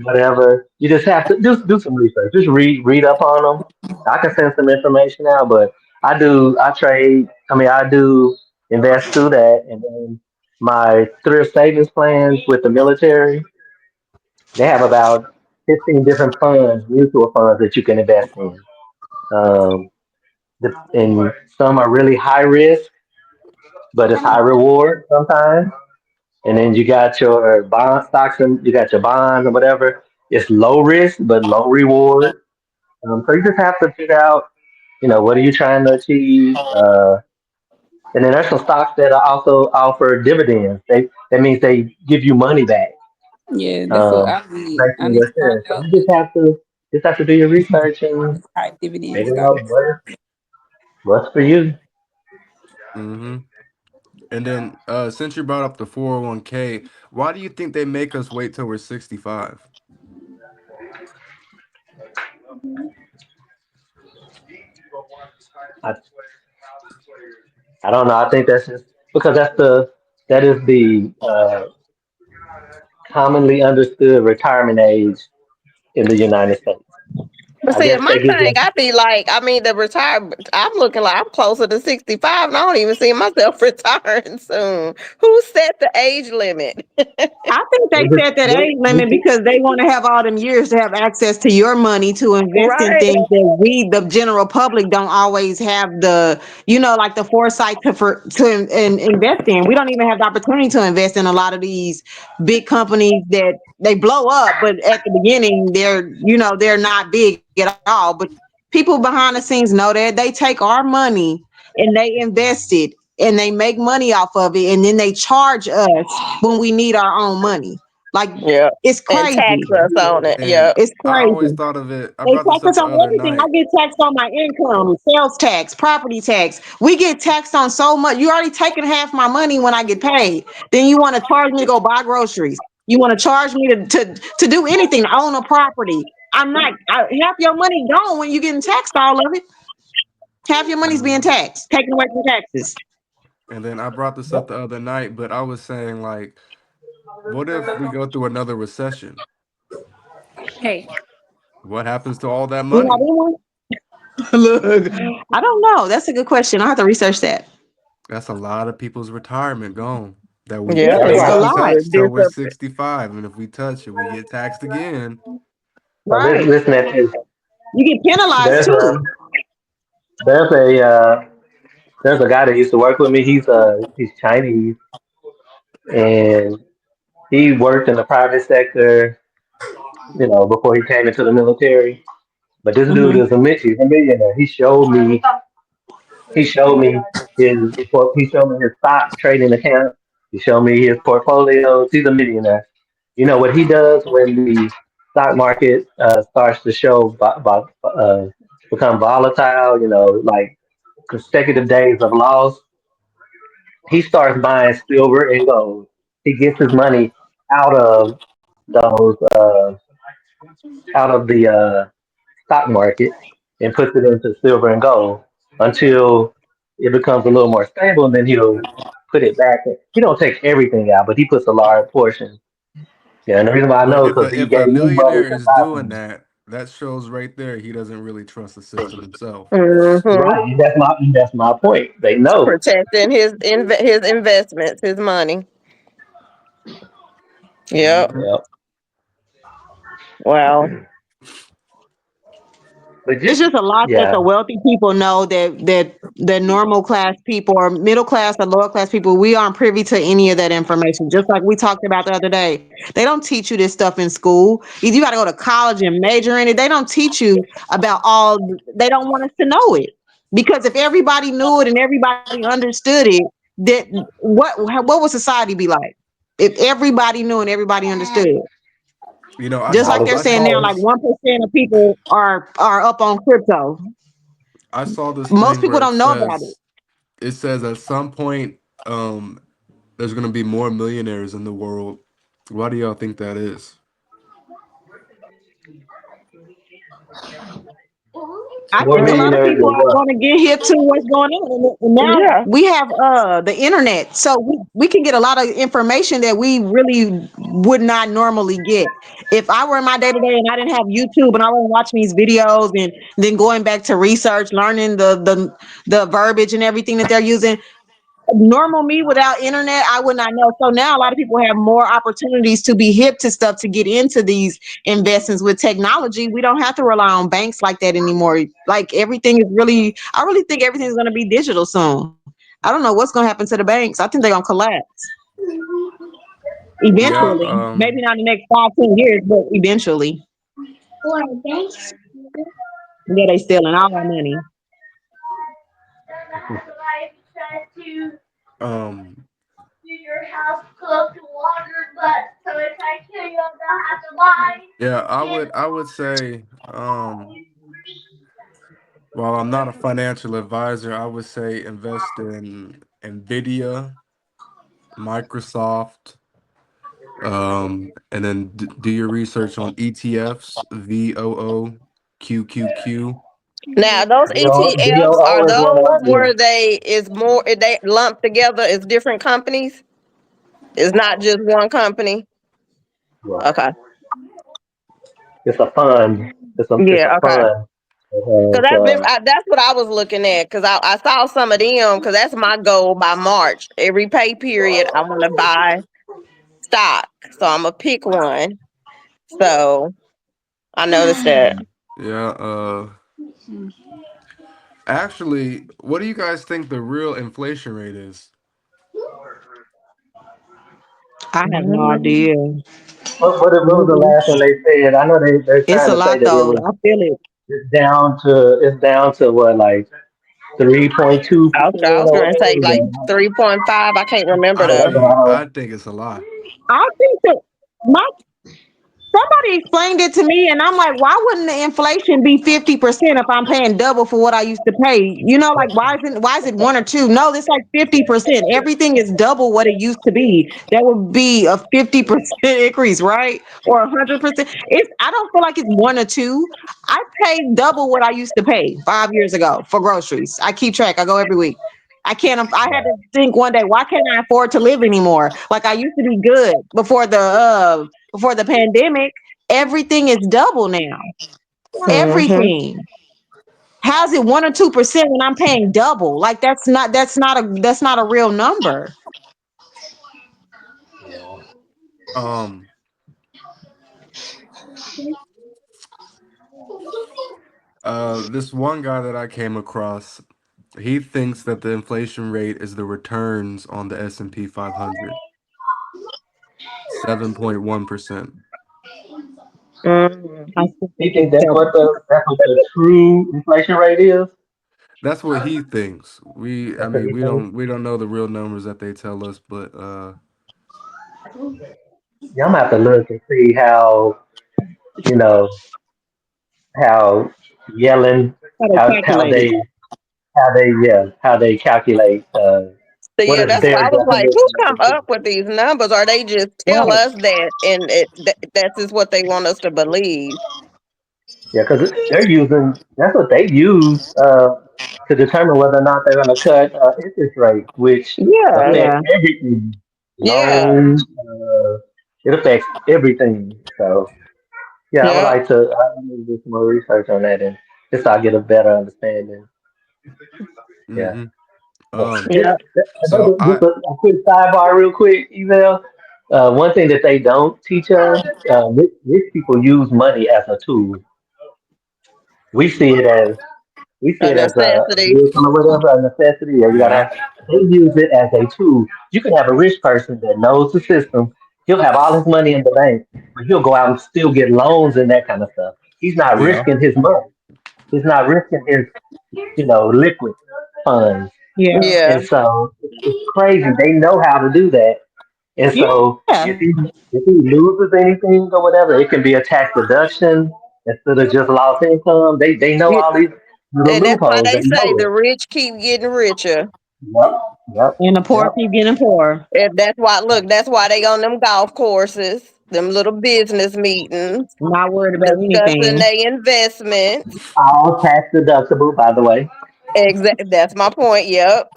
Speaker 3: whatever. You just have to just do some research. Just read up on them. I can send some information out, but I trade. I mean, I do invest through that, and then my thrift savings plans with the military. They have about 15 different funds, mutual funds that you can invest in. Um, and some are really high risk, but it's high reward sometimes. And then you got your bond stocks and you got your bonds and whatever. It's low risk but low reward. So you just have to figure out, what are you trying to achieve? And then there's some stocks that also offer dividends. That means they give you money back.
Speaker 6: Yeah, that's what
Speaker 3: Um,
Speaker 6: I
Speaker 3: based on
Speaker 6: need to
Speaker 3: your
Speaker 6: find
Speaker 3: shares. So
Speaker 6: out
Speaker 3: you
Speaker 6: the
Speaker 3: just have to do your research and
Speaker 6: high dividend
Speaker 3: figure
Speaker 6: stock.
Speaker 3: out what's for you.
Speaker 1: Mm-hmm. And then since you brought up the 401k, why do you think they make us wait till we're 65?
Speaker 3: I, I don't know. I think that's just because that is the commonly understood retirement age in the United States.
Speaker 2: But
Speaker 3: I
Speaker 2: see,
Speaker 3: guess
Speaker 2: my
Speaker 3: they give
Speaker 2: thing,
Speaker 3: you
Speaker 2: I be like, I mean, the retire. I'm looking like I'm closer to 65, and I don't even see myself retiring soon. Who set the age limit?
Speaker 5: I think
Speaker 3: they
Speaker 5: they
Speaker 3: just,
Speaker 5: set that
Speaker 3: they,
Speaker 5: age
Speaker 3: they
Speaker 5: limit
Speaker 3: just,
Speaker 5: because they want to have all them years to have access to your money to invest in
Speaker 2: Right.
Speaker 5: things that we, the general public, don't always have like the foresight to invest in. We don't even have the opportunity to invest in a lot of these big companies that they blow up, but at the beginning they're not big at all. But people behind the scenes know that they take our money and they invest it and they make money off of it and then they charge us when we need our own money. Like
Speaker 2: Yeah,
Speaker 5: it's
Speaker 2: and tax
Speaker 5: crazy.
Speaker 2: us on it.
Speaker 1: And
Speaker 2: Yep.
Speaker 5: It's
Speaker 1: I always
Speaker 5: crazy.
Speaker 1: thought of it, I
Speaker 5: They
Speaker 1: brought
Speaker 5: tax
Speaker 1: this up
Speaker 5: us
Speaker 1: the
Speaker 5: on
Speaker 1: other
Speaker 5: everything. I
Speaker 1: night.
Speaker 5: get taxed on my income, sales tax, property tax. We get taxed on so much. You already taking half my money when I get paid. Then you want to charge me to go buy groceries. You want to charge me to do anything, to own a property. Half your money gone when you getting taxed all of it. Half your money's being
Speaker 1: Mhm.
Speaker 5: taxed, taken away from taxes.
Speaker 1: And then I brought this up the other night, but I was saying, like, what if we go through another recession?
Speaker 6: Hey,
Speaker 1: What happens to all that
Speaker 5: You know,
Speaker 1: money?
Speaker 5: look, I don't know. That's a good question. I have to research that.
Speaker 1: That's a lot of people's retirement gone that we
Speaker 2: Yep.
Speaker 5: Yeah,
Speaker 3: that's
Speaker 2: It's
Speaker 5: it's
Speaker 2: a
Speaker 5: a
Speaker 3: why
Speaker 2: lot
Speaker 5: lot.
Speaker 2: of
Speaker 1: touch till we're
Speaker 2: different.
Speaker 1: 65. And if we touch it, we get taxed again.
Speaker 3: so
Speaker 5: Right.
Speaker 3: listen at this.
Speaker 5: You get penalized
Speaker 3: There's
Speaker 5: too.
Speaker 3: there's a there's a guy that used to work with me. He's Chinese and he worked in the private sector, before he came into the military. But this dude
Speaker 5: Hmm.
Speaker 3: he's a millionaire. He showed me he showed me his stock trading account. He showed me his portfolios. He's a millionaire. You know what he does when the stock market starts to become volatile. Like consecutive days of loss. He starts buying silver and gold. He gets his money out of those out of the stock market and puts it into silver and gold until it becomes a little more stable, and then he'll put it back. He don't take everything out, but he puts a large portion. Yeah, and the reason why I
Speaker 1: But
Speaker 3: know is because he
Speaker 1: if a
Speaker 3: gave me money
Speaker 1: millionaire
Speaker 3: to
Speaker 1: is
Speaker 3: buy
Speaker 1: doing
Speaker 3: things.
Speaker 1: that, that shows right there he doesn't really trust the system himself.
Speaker 2: Hmm.
Speaker 3: Right, and that's my point. They know.
Speaker 2: Protecting his investments, his money. Yep.
Speaker 1: Hmm.
Speaker 3: Yeah,
Speaker 2: Wow.
Speaker 3: but
Speaker 5: It's
Speaker 3: just
Speaker 5: just a lot that
Speaker 3: yeah,
Speaker 5: the wealthy people know that the normal class people or middle class or lower class people, we aren't privy to any of that information. Just like we talked about the other day. They don't teach you this stuff in school. Either you got to go to college and major in it. They don't teach you about they don't want us to know it. Because if everybody knew it and everybody understood it, that what would society be like? If everybody knew and everybody understood. Just like
Speaker 3: knowledge
Speaker 5: they're
Speaker 1: I
Speaker 3: is
Speaker 5: saying now,
Speaker 1: saw
Speaker 3: power.
Speaker 5: like 1% of people are up on crypto.
Speaker 1: I saw this
Speaker 5: Most
Speaker 1: thing where
Speaker 5: people don't know about it.
Speaker 1: it says at some point there's gonna be more millionaires in the world. Why do y'all think that is?
Speaker 5: I
Speaker 3: More
Speaker 5: think a lot of
Speaker 3: millionaires
Speaker 5: people
Speaker 3: than
Speaker 5: are
Speaker 3: what?
Speaker 5: going to get hip to what's going on. And now
Speaker 2: Yeah.
Speaker 5: we have the internet, so we can get a lot of information that we really would not normally get. If I were in my day to day and I didn't have YouTube and I wasn't watching these videos and then going back to research, learning the verbiage and everything that they're using, normal me without internet, I would not know. So now a lot of people have more opportunities to be hip to stuff to get into these investments with technology. We don't have to rely on banks like that anymore. Like everything is really, I really think everything's going to be digital soon. I don't know what's going to happen to the banks. I think they're going to collapse
Speaker 1: Yeah.
Speaker 5: eventually. Maybe not in the next 5-10 years, but eventually. Yeah, they stealing all our money.
Speaker 1: Um. Yeah. I would say. While I'm not a financial advisor, I would say invest in Nvidia, Microsoft, and then do your research on ETFs, VOOQQQ.
Speaker 2: Now those ETFs are
Speaker 3: VOO is one that
Speaker 2: those
Speaker 3: I use.
Speaker 2: where they lumped together as different companies. It's not just one company.
Speaker 3: Yeah.
Speaker 2: Okay.
Speaker 3: It's a fund. It's a
Speaker 2: Yeah. Okay.
Speaker 3: fund.
Speaker 2: So
Speaker 3: It has,
Speaker 2: that's what I was looking at because I saw some of them because that's my goal by March. Every pay period, I want to buy stock. So I'm gonna pick one. So I noticed that.
Speaker 1: Yeah. Actually, what do you guys think the real inflation rate is?
Speaker 5: I have no idea.
Speaker 3: what was the last one they said? I know they're
Speaker 5: It's
Speaker 3: trying
Speaker 5: a
Speaker 3: to say
Speaker 5: lot
Speaker 3: that it
Speaker 5: though.
Speaker 3: was
Speaker 5: I feel it.
Speaker 3: it's down to what, like 3.2%
Speaker 2: I was
Speaker 3: or
Speaker 2: gonna say
Speaker 3: whatever.
Speaker 2: like 3.5. I can't remember
Speaker 1: I
Speaker 2: though.
Speaker 1: think I think it's a lie.
Speaker 5: I think that my somebody explained it to me, and I'm like, why wouldn't the inflation be 50% if I'm paying double for what I used to pay? You know, like why is it one or two? No, it's like 50%. Everything is double what it used to be. That would be a 50% increase, right? Or 100%. I don't feel like it's one or two. I pay double what I used to pay 5 years ago for groceries. I keep track. I go every week. I can't. I had to think one day, why can't I afford to live anymore? Like I used to be good before the pandemic. Everything is double now.
Speaker 2: Hmm.
Speaker 5: Everything. How's it 1 or 2% when I'm paying double? Like that's not a real number.
Speaker 1: Um, this one guy that I came across, he thinks that the inflation rate is the returns on the S&P 500, 7.1%.
Speaker 5: I still
Speaker 3: You
Speaker 5: think
Speaker 3: think
Speaker 5: it's
Speaker 3: that's
Speaker 5: double.
Speaker 3: what the true inflation rate is?
Speaker 1: That's what he thinks. I
Speaker 3: That's what
Speaker 1: mean,
Speaker 3: you
Speaker 1: we
Speaker 3: think?
Speaker 1: don't know the real numbers that they tell us, but
Speaker 3: Yeah, I'm gonna have to look and see you know how Yellen
Speaker 5: How they
Speaker 3: how
Speaker 5: calculate it.
Speaker 3: they calculate
Speaker 2: So
Speaker 3: what
Speaker 2: yeah,
Speaker 3: is
Speaker 2: that's why
Speaker 3: their
Speaker 2: I was like, who
Speaker 3: definition of
Speaker 2: come
Speaker 3: inflation.
Speaker 2: up with these numbers? Or they just tell
Speaker 5: Right.
Speaker 2: us that and that's just what they want us to believe?
Speaker 3: Yeah, because that's what they use to determine whether or not they're going to cut interest rates, which
Speaker 2: Yeah.
Speaker 3: affects
Speaker 5: Yeah.
Speaker 3: everything.
Speaker 2: Yeah.
Speaker 3: Loans, it affects everything. So yeah,
Speaker 2: Yeah.
Speaker 3: I would need to do some more research on that and just so I get a better understanding. Yeah.
Speaker 1: hmm
Speaker 3: But
Speaker 1: um,
Speaker 2: Yeah.
Speaker 1: so
Speaker 3: just a quick sidebar, real quick, email. One thing that they don't teach us, rich people use money as a tool. We see it as we see
Speaker 2: A
Speaker 3: it as a
Speaker 2: necessity.
Speaker 3: vehicle or whatever, a necessity, or you gotta
Speaker 1: yeah,
Speaker 3: have. They use it as a tool. You can have a rich person that knows the system. He'll have all his money in the bank, but he'll go out and still get loans and that kind of stuff. He's not
Speaker 1: yeah,
Speaker 3: risking his money. He's not risking his, liquid funds.
Speaker 5: Yeah.
Speaker 2: Yeah.
Speaker 3: And so it's crazy. They know how to do that. And so
Speaker 5: Yeah.
Speaker 3: if he loses anything or whatever, it can be a tax deduction instead of just lost income. They know
Speaker 2: Yeah.
Speaker 3: all these little
Speaker 2: And that's why
Speaker 3: loopholes. They
Speaker 2: they say
Speaker 3: know
Speaker 2: the
Speaker 3: it.
Speaker 2: rich keep getting richer.
Speaker 3: Yep. Yep.
Speaker 5: And the poor
Speaker 3: Yep.
Speaker 5: keep getting poorer.
Speaker 2: And that's why look, that's why they on them golf courses. them little business meetings,
Speaker 5: Not worried about
Speaker 2: discussing
Speaker 5: anything.
Speaker 2: their investments.
Speaker 3: All tax deductible, by the way.
Speaker 2: That's my point. Yep.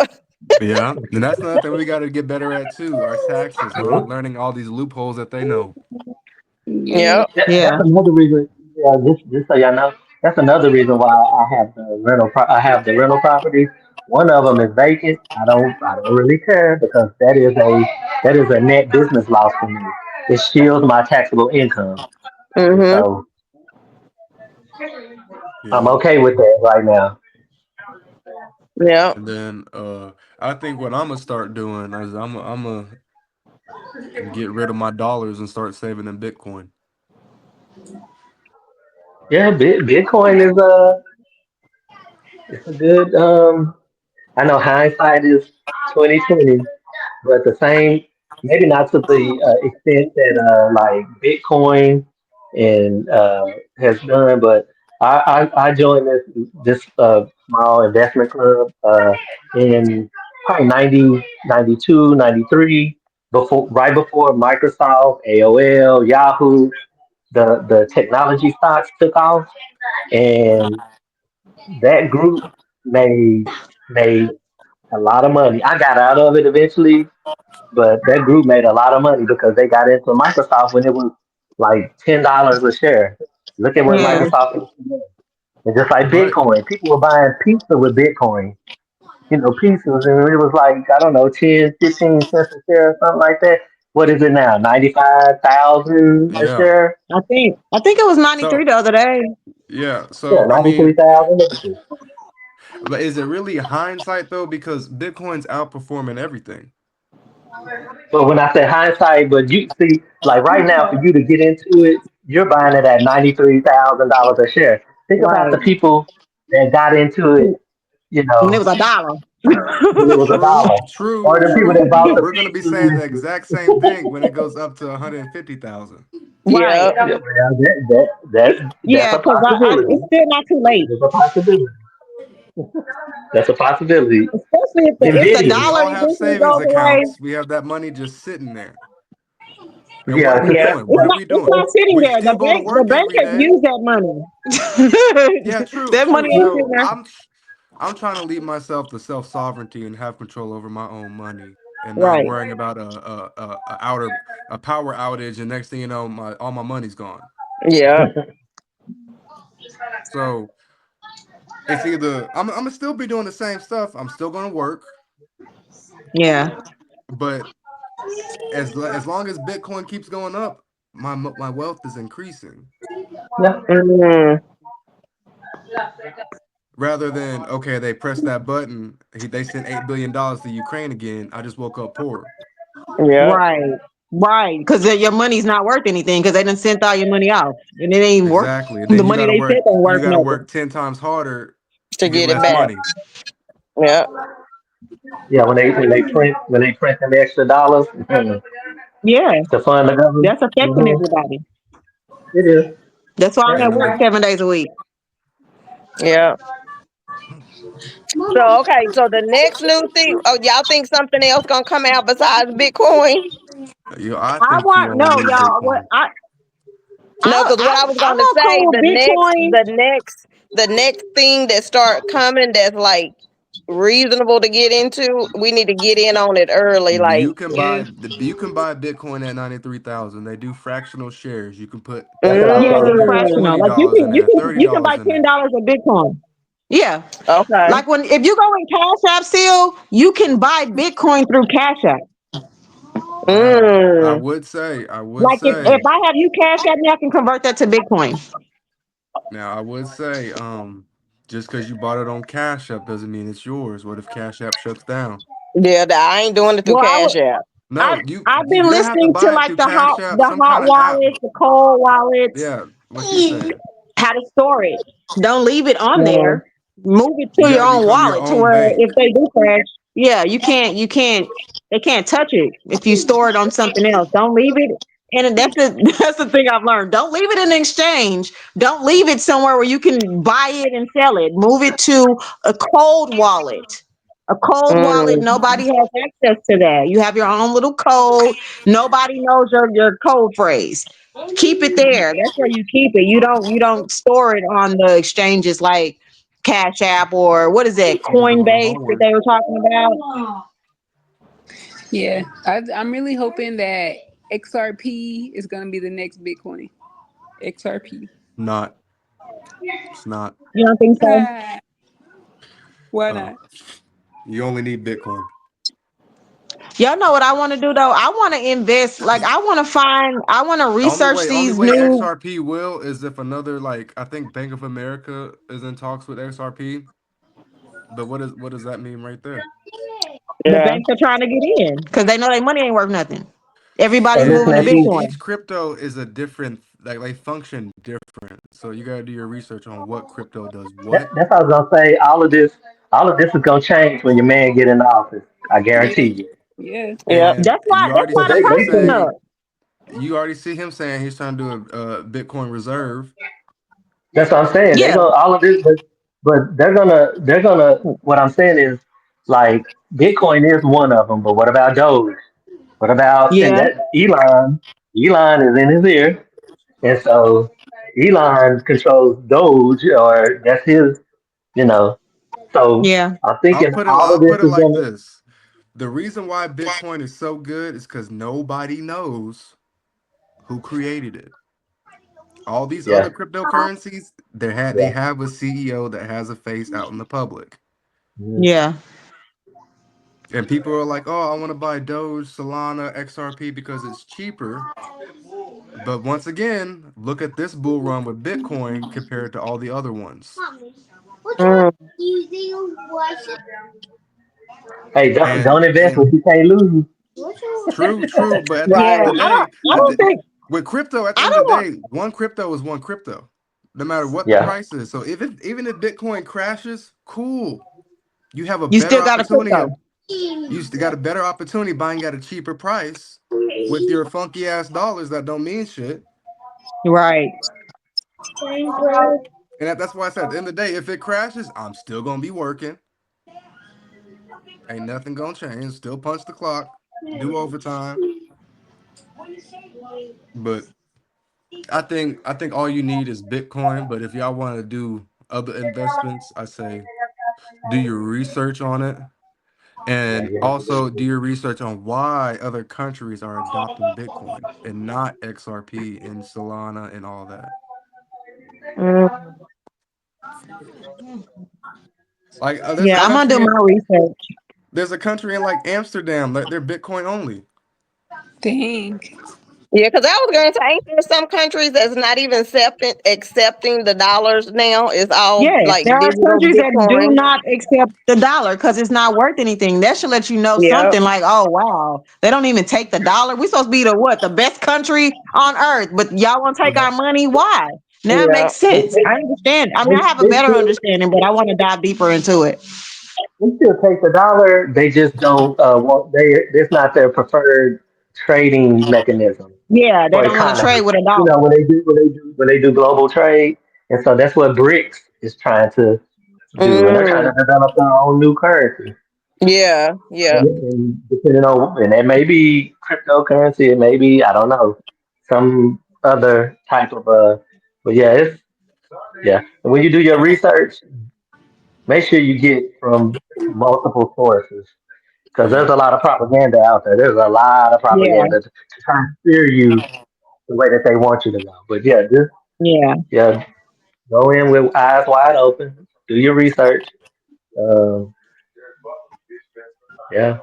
Speaker 1: Yeah, and that's another thing we got to get better at too. Our taxes,
Speaker 3: Yeah.
Speaker 1: learning all these loopholes that they know.
Speaker 6: Yeah.
Speaker 2: Yep.
Speaker 5: Yeah.
Speaker 3: That's another reason. Yeah, just so y'all know, that's another reason why I have the rental. I have the rental properties. One of them is vacant. I don't really care because that is a net business loss for me. It shields my taxable income, and
Speaker 2: Mhm.
Speaker 3: so I'm
Speaker 1: Yeah,
Speaker 3: okay with that right now.
Speaker 2: Yep.
Speaker 1: and then I think what I'm gonna start doing is I'm gonna get rid of my dollars and start saving in Bitcoin.
Speaker 3: Yeah, Bitcoin is it's a good. I know hindsight is 2020, but the same, maybe not to the extent that like Bitcoin and has done, but I joined this small investment club in probably 90, 92, 93, right before Microsoft, AOL, Yahoo, the technology stocks took off, and that group made a lot of money. I got out of it eventually, but that group made a lot of money because they got into Microsoft when it was like $10 a share. Look at where
Speaker 5: Yeah.
Speaker 3: Microsoft is today. And just like
Speaker 1: Right.
Speaker 3: Bitcoin, people were buying pizza with Bitcoin. Pizzas, and it was like, I don't know, 10, 15 cents a share or something like that. What is it now? 95,000 a
Speaker 1: Yeah.
Speaker 3: share?
Speaker 5: I think it was 93
Speaker 1: So
Speaker 5: the other day.
Speaker 1: yeah.
Speaker 3: Yeah,
Speaker 1: So I mean,
Speaker 3: 93,000. Look at this.
Speaker 1: but is it really hindsight though? Because Bitcoin's outperforming everything.
Speaker 3: But when I say hindsight, but you see, like right now, for you to get into it, you're buying it at $93,000 a share. Think about
Speaker 5: Right.
Speaker 3: the people that got into it, you
Speaker 5: When it
Speaker 3: know,
Speaker 5: was $1.
Speaker 3: when it was a
Speaker 1: True,
Speaker 3: dollar,
Speaker 1: true,
Speaker 3: or the people that
Speaker 1: true.
Speaker 3: bought
Speaker 1: But
Speaker 3: the
Speaker 1: we're gonna be saying the
Speaker 3: pizza.
Speaker 1: exact same thing when it goes up to 150,000.
Speaker 5: Right.
Speaker 2: Yep.
Speaker 3: Yeah, well, that's
Speaker 5: Yeah,
Speaker 3: a
Speaker 5: because it's
Speaker 3: possibility.
Speaker 5: still not too late.
Speaker 3: That's a possibility. That's a possibility.
Speaker 5: Especially if the
Speaker 1: Because
Speaker 3: Nvidia,
Speaker 1: we
Speaker 5: dollar
Speaker 1: all have
Speaker 5: eventually
Speaker 1: savings
Speaker 5: goes away.
Speaker 1: accounts. We have that money just sitting there. And what
Speaker 3: yeah,
Speaker 1: are we
Speaker 3: because
Speaker 2: Yep.
Speaker 1: doing? What
Speaker 5: It's
Speaker 1: are
Speaker 5: not
Speaker 1: we
Speaker 5: it's
Speaker 1: doing?
Speaker 5: not sitting
Speaker 1: We
Speaker 5: there.
Speaker 1: still go to
Speaker 5: The
Speaker 1: work
Speaker 5: bank
Speaker 1: every
Speaker 5: has
Speaker 1: day.
Speaker 5: used that money.
Speaker 1: Yeah, true,
Speaker 5: That money
Speaker 1: true.
Speaker 5: ain't
Speaker 1: So
Speaker 5: sitting there.
Speaker 1: I'm trying to leave myself the self sovereignty and have control over my own money and not
Speaker 5: Right.
Speaker 1: worrying about a power outage and next thing you know my all my money's gone.
Speaker 2: Yep.
Speaker 1: So it's either I'm gonna still be doing the same stuff. I'm still gonna work,
Speaker 5: Yeah.
Speaker 1: but as long as Bitcoin keeps going up, my wealth is increasing.
Speaker 3: yeah,
Speaker 2: Mhm.
Speaker 1: Rather than okay, they pressed that button, they sent $8 billion to Ukraine again. I just woke up poor.
Speaker 2: Yep.
Speaker 5: Right. Right. Because your money's not worth anything because they done sent all your money off. And it ain't worth
Speaker 1: Exactly. And
Speaker 5: the
Speaker 1: then you
Speaker 5: money
Speaker 1: gotta
Speaker 5: they sent
Speaker 1: work
Speaker 5: ain't
Speaker 1: you
Speaker 5: worth
Speaker 1: gotta
Speaker 5: nothing.
Speaker 1: work 10 times harder
Speaker 2: To
Speaker 1: to get
Speaker 2: get it
Speaker 1: less
Speaker 2: back.
Speaker 1: money.
Speaker 2: Yep.
Speaker 3: yeah. When they print them extra dollars
Speaker 5: Yeah.
Speaker 3: to fund the government,
Speaker 5: That's affecting everybody.
Speaker 3: it is.
Speaker 5: That's why I'm
Speaker 3: Yeah.
Speaker 5: at
Speaker 1: And
Speaker 5: work
Speaker 1: then
Speaker 5: 7 days a week.
Speaker 2: Yep. So okay, so the next new thing, oh, y'all think something else gonna come out besides Bitcoin?
Speaker 1: I
Speaker 5: I
Speaker 1: think
Speaker 5: want
Speaker 1: people
Speaker 5: no,
Speaker 1: only need
Speaker 5: y'all. What
Speaker 1: Bitcoin.
Speaker 2: No, because what I was
Speaker 5: I'm
Speaker 2: gonna say,
Speaker 5: okay with Bitcoin.
Speaker 2: the next thing that start coming that's like reasonable to get into, we need to get in on it early. Like,
Speaker 6: Yeah.
Speaker 1: You can buy Bitcoin at 93,000. They do fractional shares. You can put
Speaker 3: That's what I was
Speaker 5: Yeah,
Speaker 3: going
Speaker 5: do
Speaker 3: to say.
Speaker 2: mm,
Speaker 5: fractional. Like you
Speaker 1: $20 in
Speaker 5: can you
Speaker 1: there,
Speaker 5: can you can
Speaker 1: $30
Speaker 5: buy
Speaker 1: in there.
Speaker 5: $10 of Bitcoin. Yeah.
Speaker 2: okay.
Speaker 5: Like when if you go in Cash App still, you can buy Bitcoin through Cash App.
Speaker 1: Now,
Speaker 2: Mm,
Speaker 1: I would
Speaker 5: Like if
Speaker 1: say,
Speaker 5: I have you Cash App me, I can convert that to Bitcoin.
Speaker 1: I would say, just because you bought it on Cash App doesn't mean it's yours. What if Cash App shuts down?
Speaker 2: yeah, I ain't doing it through
Speaker 5: Well,
Speaker 2: Cash App.
Speaker 5: I
Speaker 1: No,
Speaker 5: I've been
Speaker 1: you're gonna have to
Speaker 5: listening to
Speaker 1: buy it
Speaker 5: like
Speaker 1: through Cash App,
Speaker 5: the
Speaker 1: some
Speaker 5: hot
Speaker 1: kind of app.
Speaker 5: wallets, the cold wallets,
Speaker 1: Yeah, what she's saying.
Speaker 5: how to store it. Don't leave it on
Speaker 2: Mm,
Speaker 5: there. Move it
Speaker 1: You
Speaker 5: to
Speaker 1: got
Speaker 5: your
Speaker 1: to
Speaker 5: own
Speaker 1: become your
Speaker 5: wallet to
Speaker 1: own
Speaker 5: where
Speaker 1: bank.
Speaker 5: if they do crash, yeah, you can't they can't touch it if you store it on something else. Don't leave it. And that's the that's the thing I've learned. Don't leave it in exchange. Don't leave it somewhere where you can buy it and sell it. Move it to a cold wallet. A cold wallet,
Speaker 2: Mm.
Speaker 5: nobody has access to that. You have your own little code. Nobody knows your code phrase. Keep it there. That's where you keep it. You don't store it on the exchanges like Cash App or what is that,
Speaker 1: I'm doing my
Speaker 5: Coinbase that
Speaker 1: homework.
Speaker 5: they were talking about.
Speaker 6: Yeah, I'm really hoping that XRP is going to be the next Bitcoin. XRP.
Speaker 1: Not. It's not.
Speaker 5: You don't think so?
Speaker 6: Ah, why
Speaker 1: Uh,
Speaker 6: not?
Speaker 1: you only need Bitcoin.
Speaker 5: Y'all know what I want to do though? I want to invest. Like I want to research
Speaker 1: Only
Speaker 5: these
Speaker 1: way
Speaker 5: new.
Speaker 1: XRP will is if another, like, I think Bank of America is in talks with XRP. But what does that mean right there?
Speaker 5: The
Speaker 2: Yeah.
Speaker 5: banks are trying to get in because they know their money ain't worth nothing. Everybody's
Speaker 3: And listen,
Speaker 5: moving to
Speaker 3: that be
Speaker 1: Each
Speaker 5: Bitcoin.
Speaker 1: crypto is a different, like, they function different. So you gotta do your research on what crypto does what.
Speaker 3: that's what I was gonna say. All of this is gonna change when your man get in office. I
Speaker 6: Yeah,
Speaker 3: guarantee you.
Speaker 6: yeah.
Speaker 2: Yep.
Speaker 1: And you
Speaker 5: That's
Speaker 1: already
Speaker 5: why
Speaker 3: But
Speaker 5: the
Speaker 1: see him
Speaker 5: price went
Speaker 1: saying
Speaker 5: up.
Speaker 1: he's trying to do a Bitcoin reserve.
Speaker 3: that's what I'm saying. They
Speaker 5: Yeah,
Speaker 3: go all of this, but they're gonna. What I'm saying is like Bitcoin is one of them. But what about Doge? What about and
Speaker 5: yeah,
Speaker 3: that Elon? Elon is in his ear, and so Elon controls Doge, or that's his. You know, so
Speaker 5: yeah,
Speaker 3: I'm thinking all
Speaker 1: I'll
Speaker 3: of this
Speaker 1: put it
Speaker 3: is
Speaker 1: like
Speaker 3: gonna.
Speaker 1: this. The reason why Bitcoin is so good is because nobody knows who created it. All these
Speaker 3: Yeah,
Speaker 1: other cryptocurrencies, they
Speaker 3: yeah.
Speaker 1: have a CEO that has a face out in the public.
Speaker 3: Mhm.
Speaker 5: yeah.
Speaker 1: And people are like, "Oh, I want to buy Doge, Solana, XRP because it's cheaper." But once again, look at this bull run with Bitcoin compared to all the other ones.
Speaker 2: Mm.
Speaker 3: Hey, don't invest what
Speaker 1: And
Speaker 3: you can't lose.
Speaker 1: true, but at the end
Speaker 5: Yeah,
Speaker 1: of the
Speaker 2: Right.
Speaker 5: I don't.
Speaker 1: day,
Speaker 5: I don't think.
Speaker 1: with crypto, at the
Speaker 5: I
Speaker 1: end of
Speaker 5: don't
Speaker 1: the
Speaker 5: want.
Speaker 1: day, one crypto is one crypto, no matter what the
Speaker 3: Yeah,
Speaker 1: price is. So even if Bitcoin crashes, cool. You have a
Speaker 5: You
Speaker 1: better
Speaker 5: still got a
Speaker 1: opportunity
Speaker 5: crypto,
Speaker 1: of got a better opportunity buying at a cheaper price with your funky ass dollars that don't mean shit.
Speaker 5: right?
Speaker 1: And that's why I said at the end of the day, if it crashes, I'm still gonna be working. Ain't nothing gonna change. Still punch the clock, do overtime. But I think all you need is Bitcoin. But if y'all want to do other investments, I say do your research on it.
Speaker 3: yeah,
Speaker 1: And
Speaker 3: yeah.
Speaker 1: also do your research on why other countries are adopting Bitcoin and not XRP and Solana and all that.
Speaker 2: Mm.
Speaker 1: Like there's a
Speaker 5: Yeah, I'm gonna do
Speaker 1: country
Speaker 5: my research.
Speaker 1: in like Amsterdam that they're Bitcoin only.
Speaker 6: Dang.
Speaker 2: Yeah, because I was going to say, ain't there some countries that's not even accepting the dollars now? It's all
Speaker 5: Yes,
Speaker 2: like
Speaker 5: there are
Speaker 2: digital
Speaker 5: countries that do
Speaker 2: Bitcoin.
Speaker 5: not accept the dollar because it's not worth anything. That should let you know
Speaker 2: Yep.
Speaker 5: something like, oh wow, they don't even take the dollar. We supposed to be the what, the best country on earth, but y'all want to take our money? Why? Now it
Speaker 2: Yeah.
Speaker 5: makes sense. I understand. I mean, I have a
Speaker 3: They
Speaker 5: better
Speaker 3: still
Speaker 5: understanding, but I want to dive deeper into it.
Speaker 3: take the dollar. They just don't want. It's not their preferred trading mechanism
Speaker 5: Yeah, they
Speaker 3: for
Speaker 5: don't want to trade
Speaker 3: economy.
Speaker 5: with a
Speaker 3: You
Speaker 5: dollar.
Speaker 3: know when they do global trade, and so that's what BRICS is trying to do, and they're trying
Speaker 2: Mm.
Speaker 3: to develop their own new currency.
Speaker 2: Yeah. Yeah.
Speaker 3: And depending on, and it may be cryptocurrency, it may be, I don't know, some other type of but yeah, yeah. And when you do your research, make sure you get from multiple sources because there's
Speaker 1: Yeah.
Speaker 3: a lot of propaganda out there. There's a lot of
Speaker 5: Yeah,
Speaker 3: propaganda to try and steer you the way that they want you to go. But yeah, just
Speaker 5: yeah.
Speaker 3: yeah, go in with eyes wide open, do your research. Um, yeah,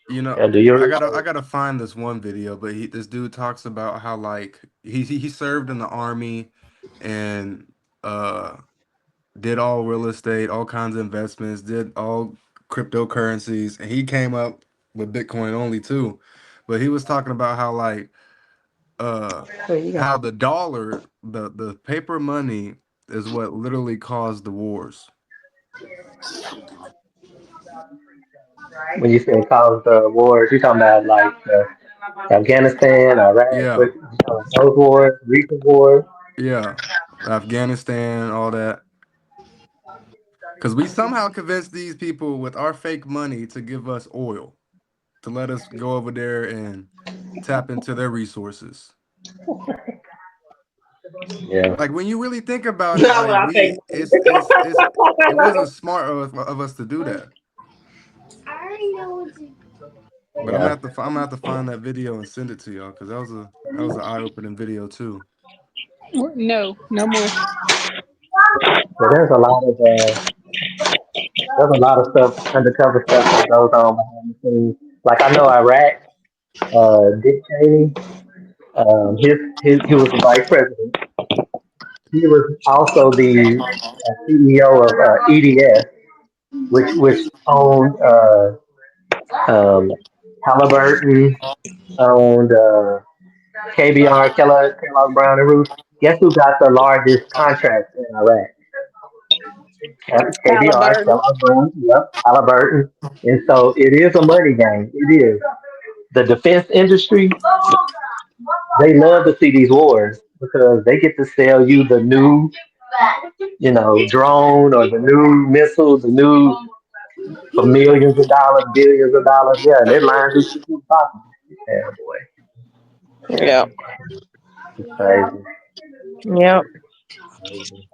Speaker 1: You know,
Speaker 3: yeah, do your
Speaker 1: I
Speaker 3: research.
Speaker 1: gotta find this one video, but this dude talks about how like he served in the army and uh did all real estate, all kinds of investments, did all cryptocurrencies, and he came up with Bitcoin only too. But he was talking about how like uh
Speaker 5: There you go.
Speaker 1: how the dollar, the paper money is what literally caused the wars.
Speaker 3: When you say cause the wars, you're talking about like Afghanistan, Iraq,
Speaker 1: Yeah,
Speaker 3: those wars, recent wars.
Speaker 1: yeah. Afghanistan, all that. Because we somehow convinced these people with our fake money to give us oil, to let us go over there and tap into their resources.
Speaker 3: Yeah.
Speaker 1: Like when you really think about it,
Speaker 5: Not what
Speaker 1: like
Speaker 5: I think.
Speaker 1: it wasn't smart of us to do that.
Speaker 4: I already know what to.
Speaker 1: But
Speaker 3: Yeah.
Speaker 1: I'm gonna have to find that video and send it to y'all because that was an eye opening video too.
Speaker 6: No, no more.
Speaker 3: So there's a lot of stuff, undercover stuff that goes on behind the scenes. Like I know Iraq, Dick Cheney, he was the vice president. He was also the CEO of EDS, which owned um, Halliburton, owned Kellogg Brown and Root. Guess who got the largest contract in Iraq? KBR,
Speaker 2: Halliburton.
Speaker 3: Kellogg Brown, yep, Halliburton. And so it is a money game. It is. The defense industry, they love to see these wars because they get to sell you the new, drone or the new missile, the new for millions of dollars, billions of dollars. Yeah, and it lines with people's pockets. Yeah, boy. Yeah,
Speaker 2: Yep.
Speaker 3: it's crazy.
Speaker 2: Yep.
Speaker 3: Crazy.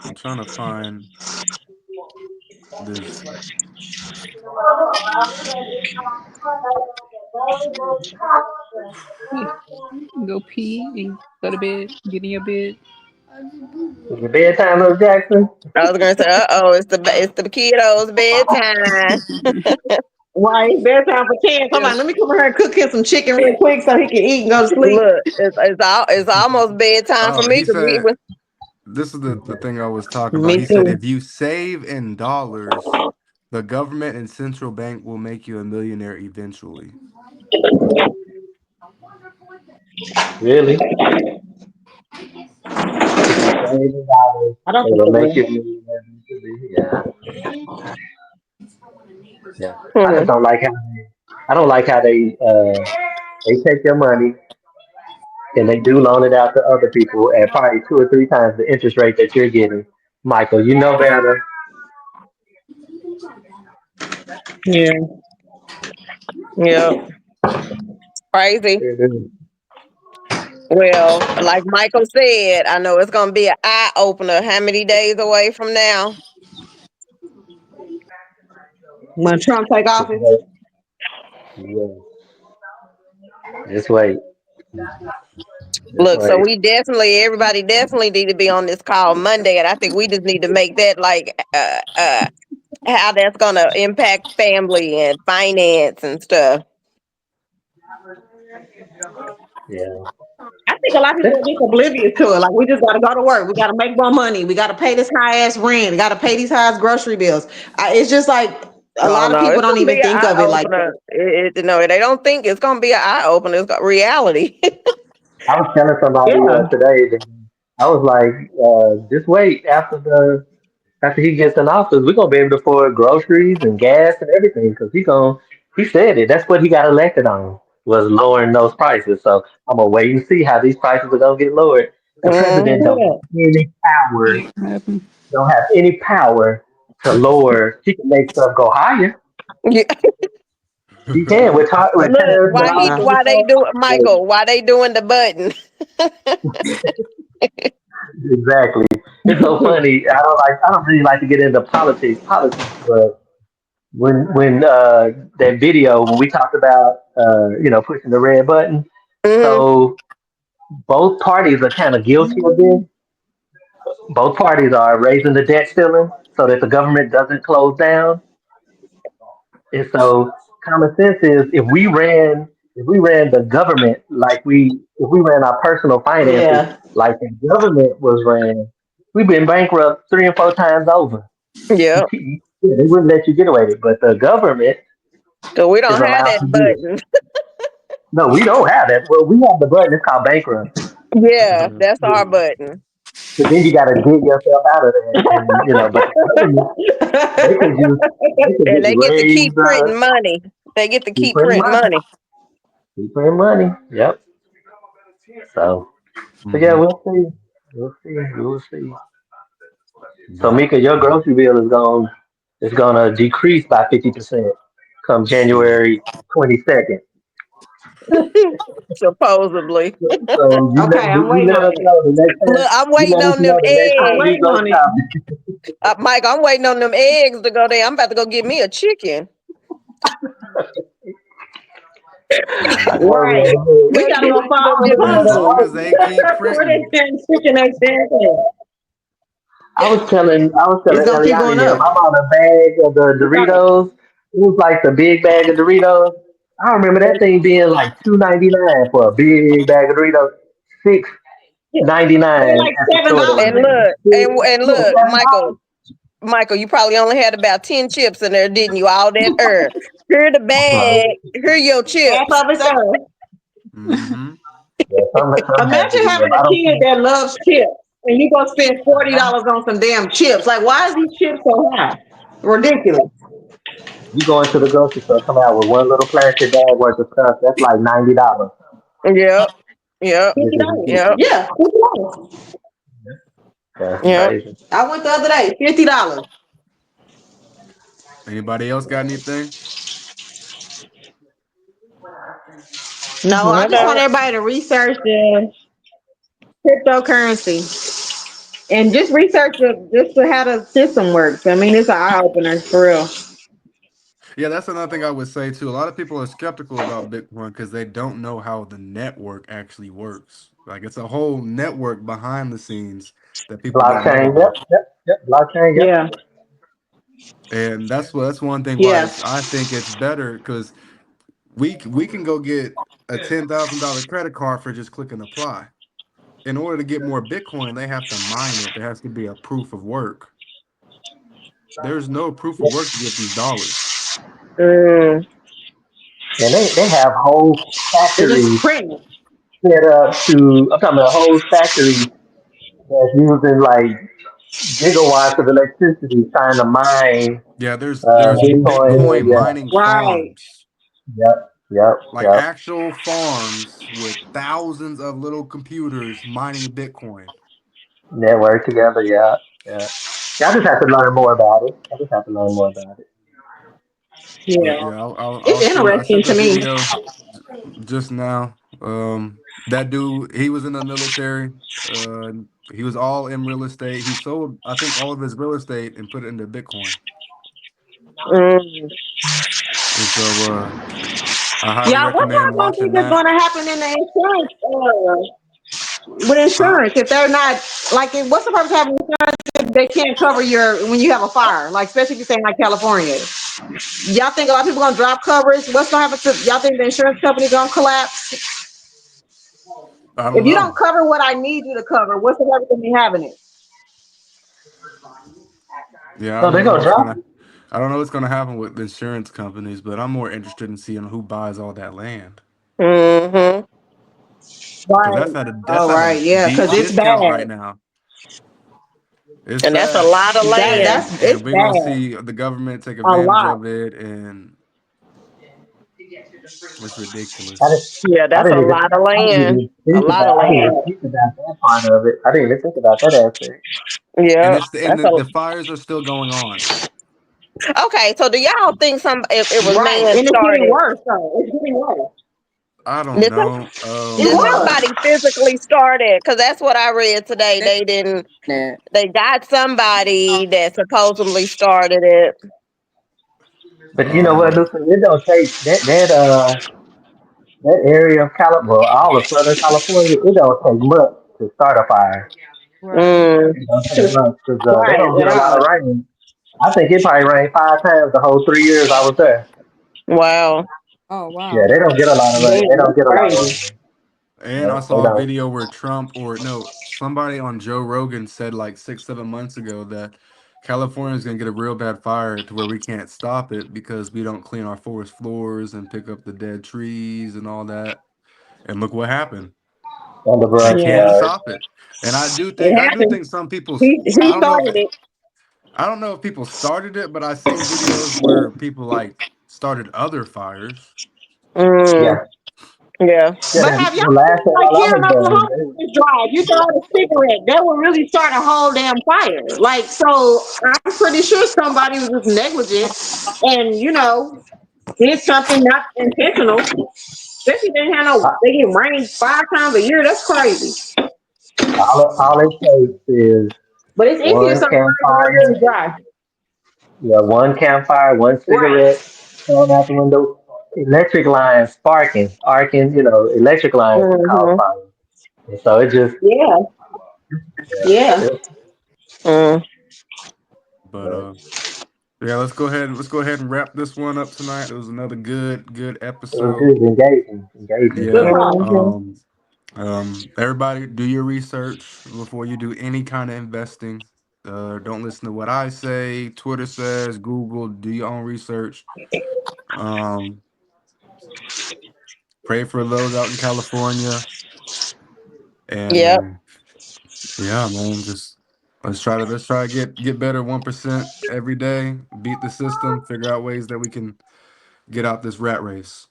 Speaker 1: I'm trying to find this.
Speaker 6: Yeah. Go pee and go to bed. Get in your bed.
Speaker 3: Is it bedtime, Little Jackson?
Speaker 2: I was gonna say, it's the kiddos' bedtime.
Speaker 5: Why it's bedtime for 10. Come on, let me come over here and cook him some chicken real quick so he can eat and go to sleep.
Speaker 2: Look, it's almost bedtime for
Speaker 1: Oh,
Speaker 2: me
Speaker 1: he
Speaker 2: because we
Speaker 1: said
Speaker 2: was
Speaker 1: this is the thing I was talking about.
Speaker 5: Me
Speaker 1: He said
Speaker 5: too.
Speaker 1: if you save in dollars, the government and central bank will make you a millionaire eventually.
Speaker 3: Really? If you save the dollars,
Speaker 5: I don't
Speaker 3: it
Speaker 5: think
Speaker 3: will
Speaker 5: it
Speaker 3: make
Speaker 5: will.
Speaker 3: you a millionaire eventually. Yeah, yeah. I just
Speaker 2: hmm.
Speaker 3: don't like how they take your money and they do loan it out to other people at probably two or three times the interest rate that you're getting. Michael, you know better.
Speaker 5: Yeah.
Speaker 2: Yep. Crazy. Well, like Michael said, I know it's gonna be an eye opener. How many days away from now?
Speaker 5: When Trump take office.
Speaker 3: Yeah, just wait. Just
Speaker 2: Look, so
Speaker 3: wait.
Speaker 2: everybody definitely need to be on this call Monday, and I think we just need to make that like how that's gonna impact family and finance and stuff.
Speaker 3: Yeah.
Speaker 5: I think a lot of people are just oblivious to it. Like we just gotta go to work. We gotta make more money. We gotta pay this high ass rent. We gotta pay these high ass grocery bills. It's just like a
Speaker 2: Oh
Speaker 5: lot of
Speaker 2: no,
Speaker 5: people
Speaker 2: it's
Speaker 5: don't
Speaker 2: gonna be
Speaker 5: even
Speaker 2: an
Speaker 5: think
Speaker 2: eye
Speaker 5: of it like
Speaker 2: opener.
Speaker 5: that.
Speaker 2: No, they don't think it's gonna be an eye opener. It's got reality.
Speaker 3: I was telling somebody
Speaker 5: Yeah.
Speaker 3: today that I was like, just wait after he gets in office, we're gonna be able to afford groceries and gas and everything because he said it. That's what he got elected on was lowering those prices. So I'm gonna wait and see how these prices are gonna get lowered. The president don't
Speaker 2: hmm
Speaker 3: have any power,
Speaker 6: What happened?
Speaker 3: don't have any power to lower. He can make stuff go higher.
Speaker 2: Yeah.
Speaker 3: He can with
Speaker 2: Look,
Speaker 3: tariffs and all this other
Speaker 2: why they do
Speaker 3: stuff.
Speaker 2: Michael? Why they doing the button?
Speaker 3: Exactly. It's so funny. I don't really like to get into politics, but when that video when we talked about pushing the red button,
Speaker 2: hmm.
Speaker 3: so both parties are kind of guilty of this. Both parties are raising the debt ceiling so that the government doesn't close down. And so common sense is if we ran the government if we ran our personal finances
Speaker 5: Yeah.
Speaker 3: like the government was ran, we've been bankrupt three and four times over.
Speaker 2: Yeah.
Speaker 3: Yeah, they wouldn't let you get away with it, but the government
Speaker 2: So we
Speaker 3: is
Speaker 2: don't have
Speaker 3: allowed
Speaker 2: that
Speaker 3: to do it.
Speaker 2: button.
Speaker 3: No, we don't have that. Well, we have the button. It's called bankruptcy.
Speaker 2: Yeah, that's our button.
Speaker 3: But then you got to dig yourself out of that, and but the government they can just they can
Speaker 2: And
Speaker 3: just
Speaker 2: they get to
Speaker 3: raise
Speaker 2: keep printing money. They get to
Speaker 3: keep
Speaker 2: keep
Speaker 3: printing
Speaker 2: printing
Speaker 3: money,
Speaker 2: money.
Speaker 3: keep printing money. Yep. So yeah,
Speaker 1: hmm
Speaker 3: we'll see. We'll see. We'll see. So
Speaker 1: But
Speaker 3: Mika, your grocery bill is gonna decrease by 50% come
Speaker 1: shit.
Speaker 3: January 22nd.
Speaker 2: Supposedly.
Speaker 3: So
Speaker 5: Okay, I'm
Speaker 3: you
Speaker 5: waiting
Speaker 3: let
Speaker 5: on
Speaker 3: us
Speaker 5: it.
Speaker 3: know the next
Speaker 2: Look,
Speaker 3: time.
Speaker 2: I'm
Speaker 3: You
Speaker 2: waiting
Speaker 3: let us
Speaker 2: on them
Speaker 3: know the next
Speaker 5: I'm
Speaker 3: time
Speaker 2: eggs.
Speaker 3: you
Speaker 5: waiting
Speaker 3: go
Speaker 5: on it.
Speaker 3: shopping.
Speaker 2: Mike, I'm waiting on them eggs to go there. I'm about to go get me a chicken.
Speaker 1: Man.
Speaker 3: Well,
Speaker 5: Right. We
Speaker 2: Go
Speaker 5: gotta
Speaker 2: get
Speaker 5: go
Speaker 2: me
Speaker 5: find
Speaker 2: some of
Speaker 5: the
Speaker 2: them.
Speaker 1: As
Speaker 3: that
Speaker 1: long
Speaker 5: hustle.
Speaker 1: as they keep
Speaker 5: Where they
Speaker 1: printing.
Speaker 5: send chicken at Santa?
Speaker 3: I was
Speaker 5: It's
Speaker 3: telling
Speaker 5: gonna keep
Speaker 3: Eliana
Speaker 5: going
Speaker 3: here,
Speaker 5: up.
Speaker 3: I bought a bag of the
Speaker 5: It's gonna-
Speaker 3: Doritos. It was like the big bag of Doritos. I remember that thing being like $2.99 for a big bag of Doritos. Six
Speaker 5: yeah,
Speaker 3: ninety
Speaker 5: they're
Speaker 3: nine
Speaker 5: like
Speaker 3: at the store
Speaker 5: $7
Speaker 2: And
Speaker 3: today.
Speaker 5: now.
Speaker 2: look, and look,
Speaker 3: $7.
Speaker 2: Michael, you probably only had about 10 chips in there, didn't you? All that herb. Here the bag. Here your
Speaker 5: Half
Speaker 2: chips.
Speaker 5: of it's us.
Speaker 1: Mm-hmm.
Speaker 3: Yeah, some had to
Speaker 5: Imagine
Speaker 3: give.
Speaker 5: having a
Speaker 3: I don't
Speaker 5: kid
Speaker 3: think
Speaker 5: that loves chips and you gonna spend $40 on some damn chips. Like, why is these chips so high? Ridiculous.
Speaker 3: you go into the grocery store, come out with one little plastic bag worth of stuff. That's like $90.
Speaker 2: Yep. Yep.
Speaker 3: This is
Speaker 5: $50.
Speaker 2: Yep.
Speaker 3: ridiculous.
Speaker 5: Yeah, $50.
Speaker 3: That's
Speaker 2: Yep.
Speaker 3: crazy.
Speaker 5: I went the other day, $50.
Speaker 1: Anybody else got anything?
Speaker 5: No, I
Speaker 2: I
Speaker 5: just want
Speaker 2: don't.
Speaker 5: everybody to research the cryptocurrency and just research just how the system works. I mean, it's an eye opener for real.
Speaker 1: Yeah, that's another thing I would say too. A lot of people are skeptical about Bitcoin because they don't know how the network actually works. Like it's a whole network behind the scenes that people don't know
Speaker 3: Blockchain, yep,
Speaker 1: about.
Speaker 3: yep. Blockchain, yep.
Speaker 5: Yeah,
Speaker 1: And that's one thing why
Speaker 5: yeah.
Speaker 1: it's I think it's better because we can go get a $10,000 credit card for just clicking apply. In order to get more Bitcoin, they have to mine it. There has to be a proof of work. There's no proof of work to get these dollars.
Speaker 2: Mm,
Speaker 3: And they have whole
Speaker 5: They just
Speaker 3: factories
Speaker 5: print it.
Speaker 3: set up to, I'm talking about a whole factory that's using like gigawatts of electricity trying to mine
Speaker 1: Yeah, there's
Speaker 3: Bitcoin.
Speaker 1: Bitcoin
Speaker 3: And yeah,
Speaker 1: mining
Speaker 5: Right.
Speaker 1: farms.
Speaker 3: yep, yep,
Speaker 1: Like
Speaker 3: yep.
Speaker 1: actual farms with thousands of little computers mining Bitcoin.
Speaker 3: Network together, yeah, yeah. Yeah, I just have to learn more about it. I just have to learn more about it.
Speaker 1: But
Speaker 5: Yeah.
Speaker 1: yeah,
Speaker 5: It's
Speaker 1: I
Speaker 5: interesting
Speaker 1: sent the
Speaker 5: to me.
Speaker 1: video just now. That dude, he was in the military. Uh, he was all in real estate. He sold, I think, all of his real estate and put it into Bitcoin.
Speaker 2: mm.
Speaker 1: And so, I highly
Speaker 5: Yeah, what
Speaker 1: recommend
Speaker 5: y'all gonna
Speaker 1: watching
Speaker 5: think is
Speaker 1: that.
Speaker 5: gonna happen in the insurance with
Speaker 1: Huh?
Speaker 5: insurance if they're not like what's the purpose of having insurance if they can't cover your when you have a fire? Like especially if you're saying like California. Y'all think a lot of people gonna drop coverage? What's gonna happen to y'all think the insurance company gonna collapse?
Speaker 1: I don't
Speaker 5: If you
Speaker 1: know.
Speaker 5: don't cover what I need you to cover, what's the purpose of me having it?
Speaker 1: Yeah, I
Speaker 3: So
Speaker 1: don't
Speaker 3: they're
Speaker 1: know
Speaker 3: gonna
Speaker 1: what's
Speaker 3: drop
Speaker 1: gonna.
Speaker 3: it.
Speaker 1: I don't know what's gonna happen with the insurance companies, but I'm more interested in seeing who buys all that land
Speaker 2: Mm-hmm.
Speaker 1: because
Speaker 5: Right.
Speaker 1: that's
Speaker 5: Oh
Speaker 1: at a
Speaker 5: right, yeah,
Speaker 1: deep
Speaker 5: because it's
Speaker 1: discount right
Speaker 5: bad.
Speaker 1: now. It's
Speaker 2: And that's a
Speaker 1: sad,
Speaker 2: lot of land.
Speaker 5: It's
Speaker 1: and we're gonna
Speaker 5: bad.
Speaker 1: see the government take
Speaker 5: A
Speaker 1: advantage
Speaker 5: lot.
Speaker 1: of it, and it's
Speaker 3: I
Speaker 1: ridiculous.
Speaker 3: didn't,
Speaker 2: Yeah, that's a lot of land. A lot of
Speaker 3: I didn't
Speaker 2: land.
Speaker 3: even think about that part of it. I didn't even think about that aspect.
Speaker 1: And
Speaker 2: Yeah.
Speaker 1: and
Speaker 2: That's
Speaker 1: the
Speaker 2: a
Speaker 1: fires are still going on.
Speaker 2: okay. So do y'all think it was
Speaker 5: Right.
Speaker 2: man
Speaker 5: And it's getting
Speaker 2: started?
Speaker 5: worse though. It's getting worse.
Speaker 1: I don't
Speaker 2: Did,
Speaker 1: know.
Speaker 5: It
Speaker 2: did
Speaker 5: was.
Speaker 2: somebody physically start it? Because that's what I read today.
Speaker 6: They-
Speaker 2: They didn't.
Speaker 6: Yeah.
Speaker 2: They got somebody that supposedly started it.
Speaker 3: But you know what,
Speaker 1: Um,
Speaker 3: listen, it don't take that area of California, well, all of Southern California, it don't take much to start a fire.
Speaker 6: Right.
Speaker 2: Mm,
Speaker 3: It don't take much because they
Speaker 5: Right
Speaker 3: don't get
Speaker 5: at
Speaker 3: a lot of
Speaker 5: all.
Speaker 3: rain. I think it probably rained 5 times the whole 3 years I was there.
Speaker 2: wow.
Speaker 6: Oh
Speaker 3: Yeah,
Speaker 6: wow.
Speaker 3: they don't get a lot of rain. They
Speaker 5: Damn,
Speaker 3: don't
Speaker 5: that's
Speaker 3: get a lot of
Speaker 5: crazy.
Speaker 3: rain.
Speaker 1: and I
Speaker 3: No, they
Speaker 1: saw a
Speaker 3: don't.
Speaker 1: video where Trump or no, somebody on Joe Rogan said like 6, 7 months ago that California is gonna get a real bad fire to where we can't stop it because we don't clean our forest floors and pick up the dead trees and all that. And look what happened.
Speaker 3: And the
Speaker 1: They
Speaker 3: brush,
Speaker 1: can't
Speaker 5: Yeah.
Speaker 1: stop it. And
Speaker 5: It
Speaker 1: I do
Speaker 5: happened.
Speaker 1: think some people
Speaker 5: He started it.
Speaker 1: I don't know if people started it, but I've seen videos where people like started other fires.
Speaker 2: Mm,
Speaker 3: yeah.
Speaker 2: Yeah.
Speaker 3: Yeah,
Speaker 5: But have y'all
Speaker 3: the last
Speaker 5: seen,
Speaker 3: time
Speaker 5: like,
Speaker 3: while I
Speaker 5: here in
Speaker 3: was
Speaker 5: Oklahoma,
Speaker 3: done,
Speaker 5: this drive, you throw out a cigarette, that will really start a whole damn fire. Like, so I'm pretty sure somebody was just negligent and, you know, did something not intentional. Especially if they didn't have no, they get rained 5 times a year. That's crazy.
Speaker 3: all it takes is
Speaker 5: But it's easier
Speaker 3: one
Speaker 5: sometimes when
Speaker 3: campfire,
Speaker 5: it's really dry.
Speaker 3: yeah, one campfire, one
Speaker 5: Right.
Speaker 3: cigarette thrown out the window, electric lines sparking, arcing, electric lines can cause
Speaker 2: Mm-hmm.
Speaker 3: fire. And so it just,
Speaker 5: Yeah. Yeah.
Speaker 3: it,
Speaker 2: Mm.
Speaker 1: But yeah, let's go ahead and wrap this one up tonight. It was another good
Speaker 3: it was
Speaker 1: episode.
Speaker 3: good, engaging.
Speaker 5: Good
Speaker 1: Yeah.
Speaker 5: talk.
Speaker 2: Mm-hmm.
Speaker 1: Everybody do your research before you do any kind of investing. Don't listen to what I say, Twitter says, Google, do your own research. Um, pray for those out in California. And
Speaker 2: Yep.
Speaker 1: yeah, man, just let's try to get better 1% every day, beat the system, figure out ways that we can get out this rat race.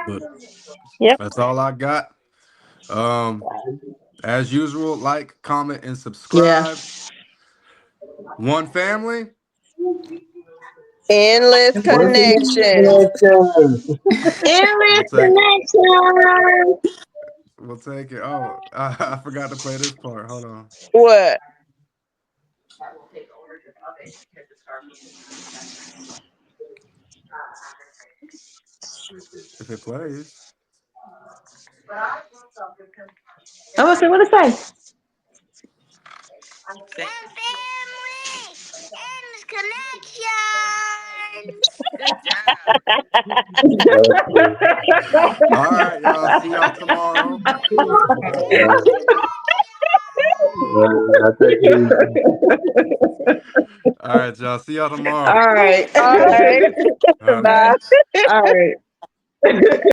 Speaker 1: But
Speaker 2: Yep.
Speaker 1: that's all I got. As usual, like, comment, and
Speaker 5: Yeah.
Speaker 1: subscribe. One family.
Speaker 2: Endless connections.
Speaker 1: We'll
Speaker 5: Endless
Speaker 1: take it.
Speaker 5: connection.
Speaker 1: We'll take it. Oh, I forgot to play this part. Hold on.
Speaker 2: What?
Speaker 1: If it plays.
Speaker 5: Oh, what's it? What it say?
Speaker 1: All right, y'all. See y'all tomorrow.
Speaker 3: I take it easy.
Speaker 1: All right, y'all. See y'all
Speaker 5: All
Speaker 1: tomorrow.
Speaker 5: right.
Speaker 2: All right.
Speaker 1: All right.
Speaker 2: Bye.
Speaker 6: Bye.
Speaker 5: All right.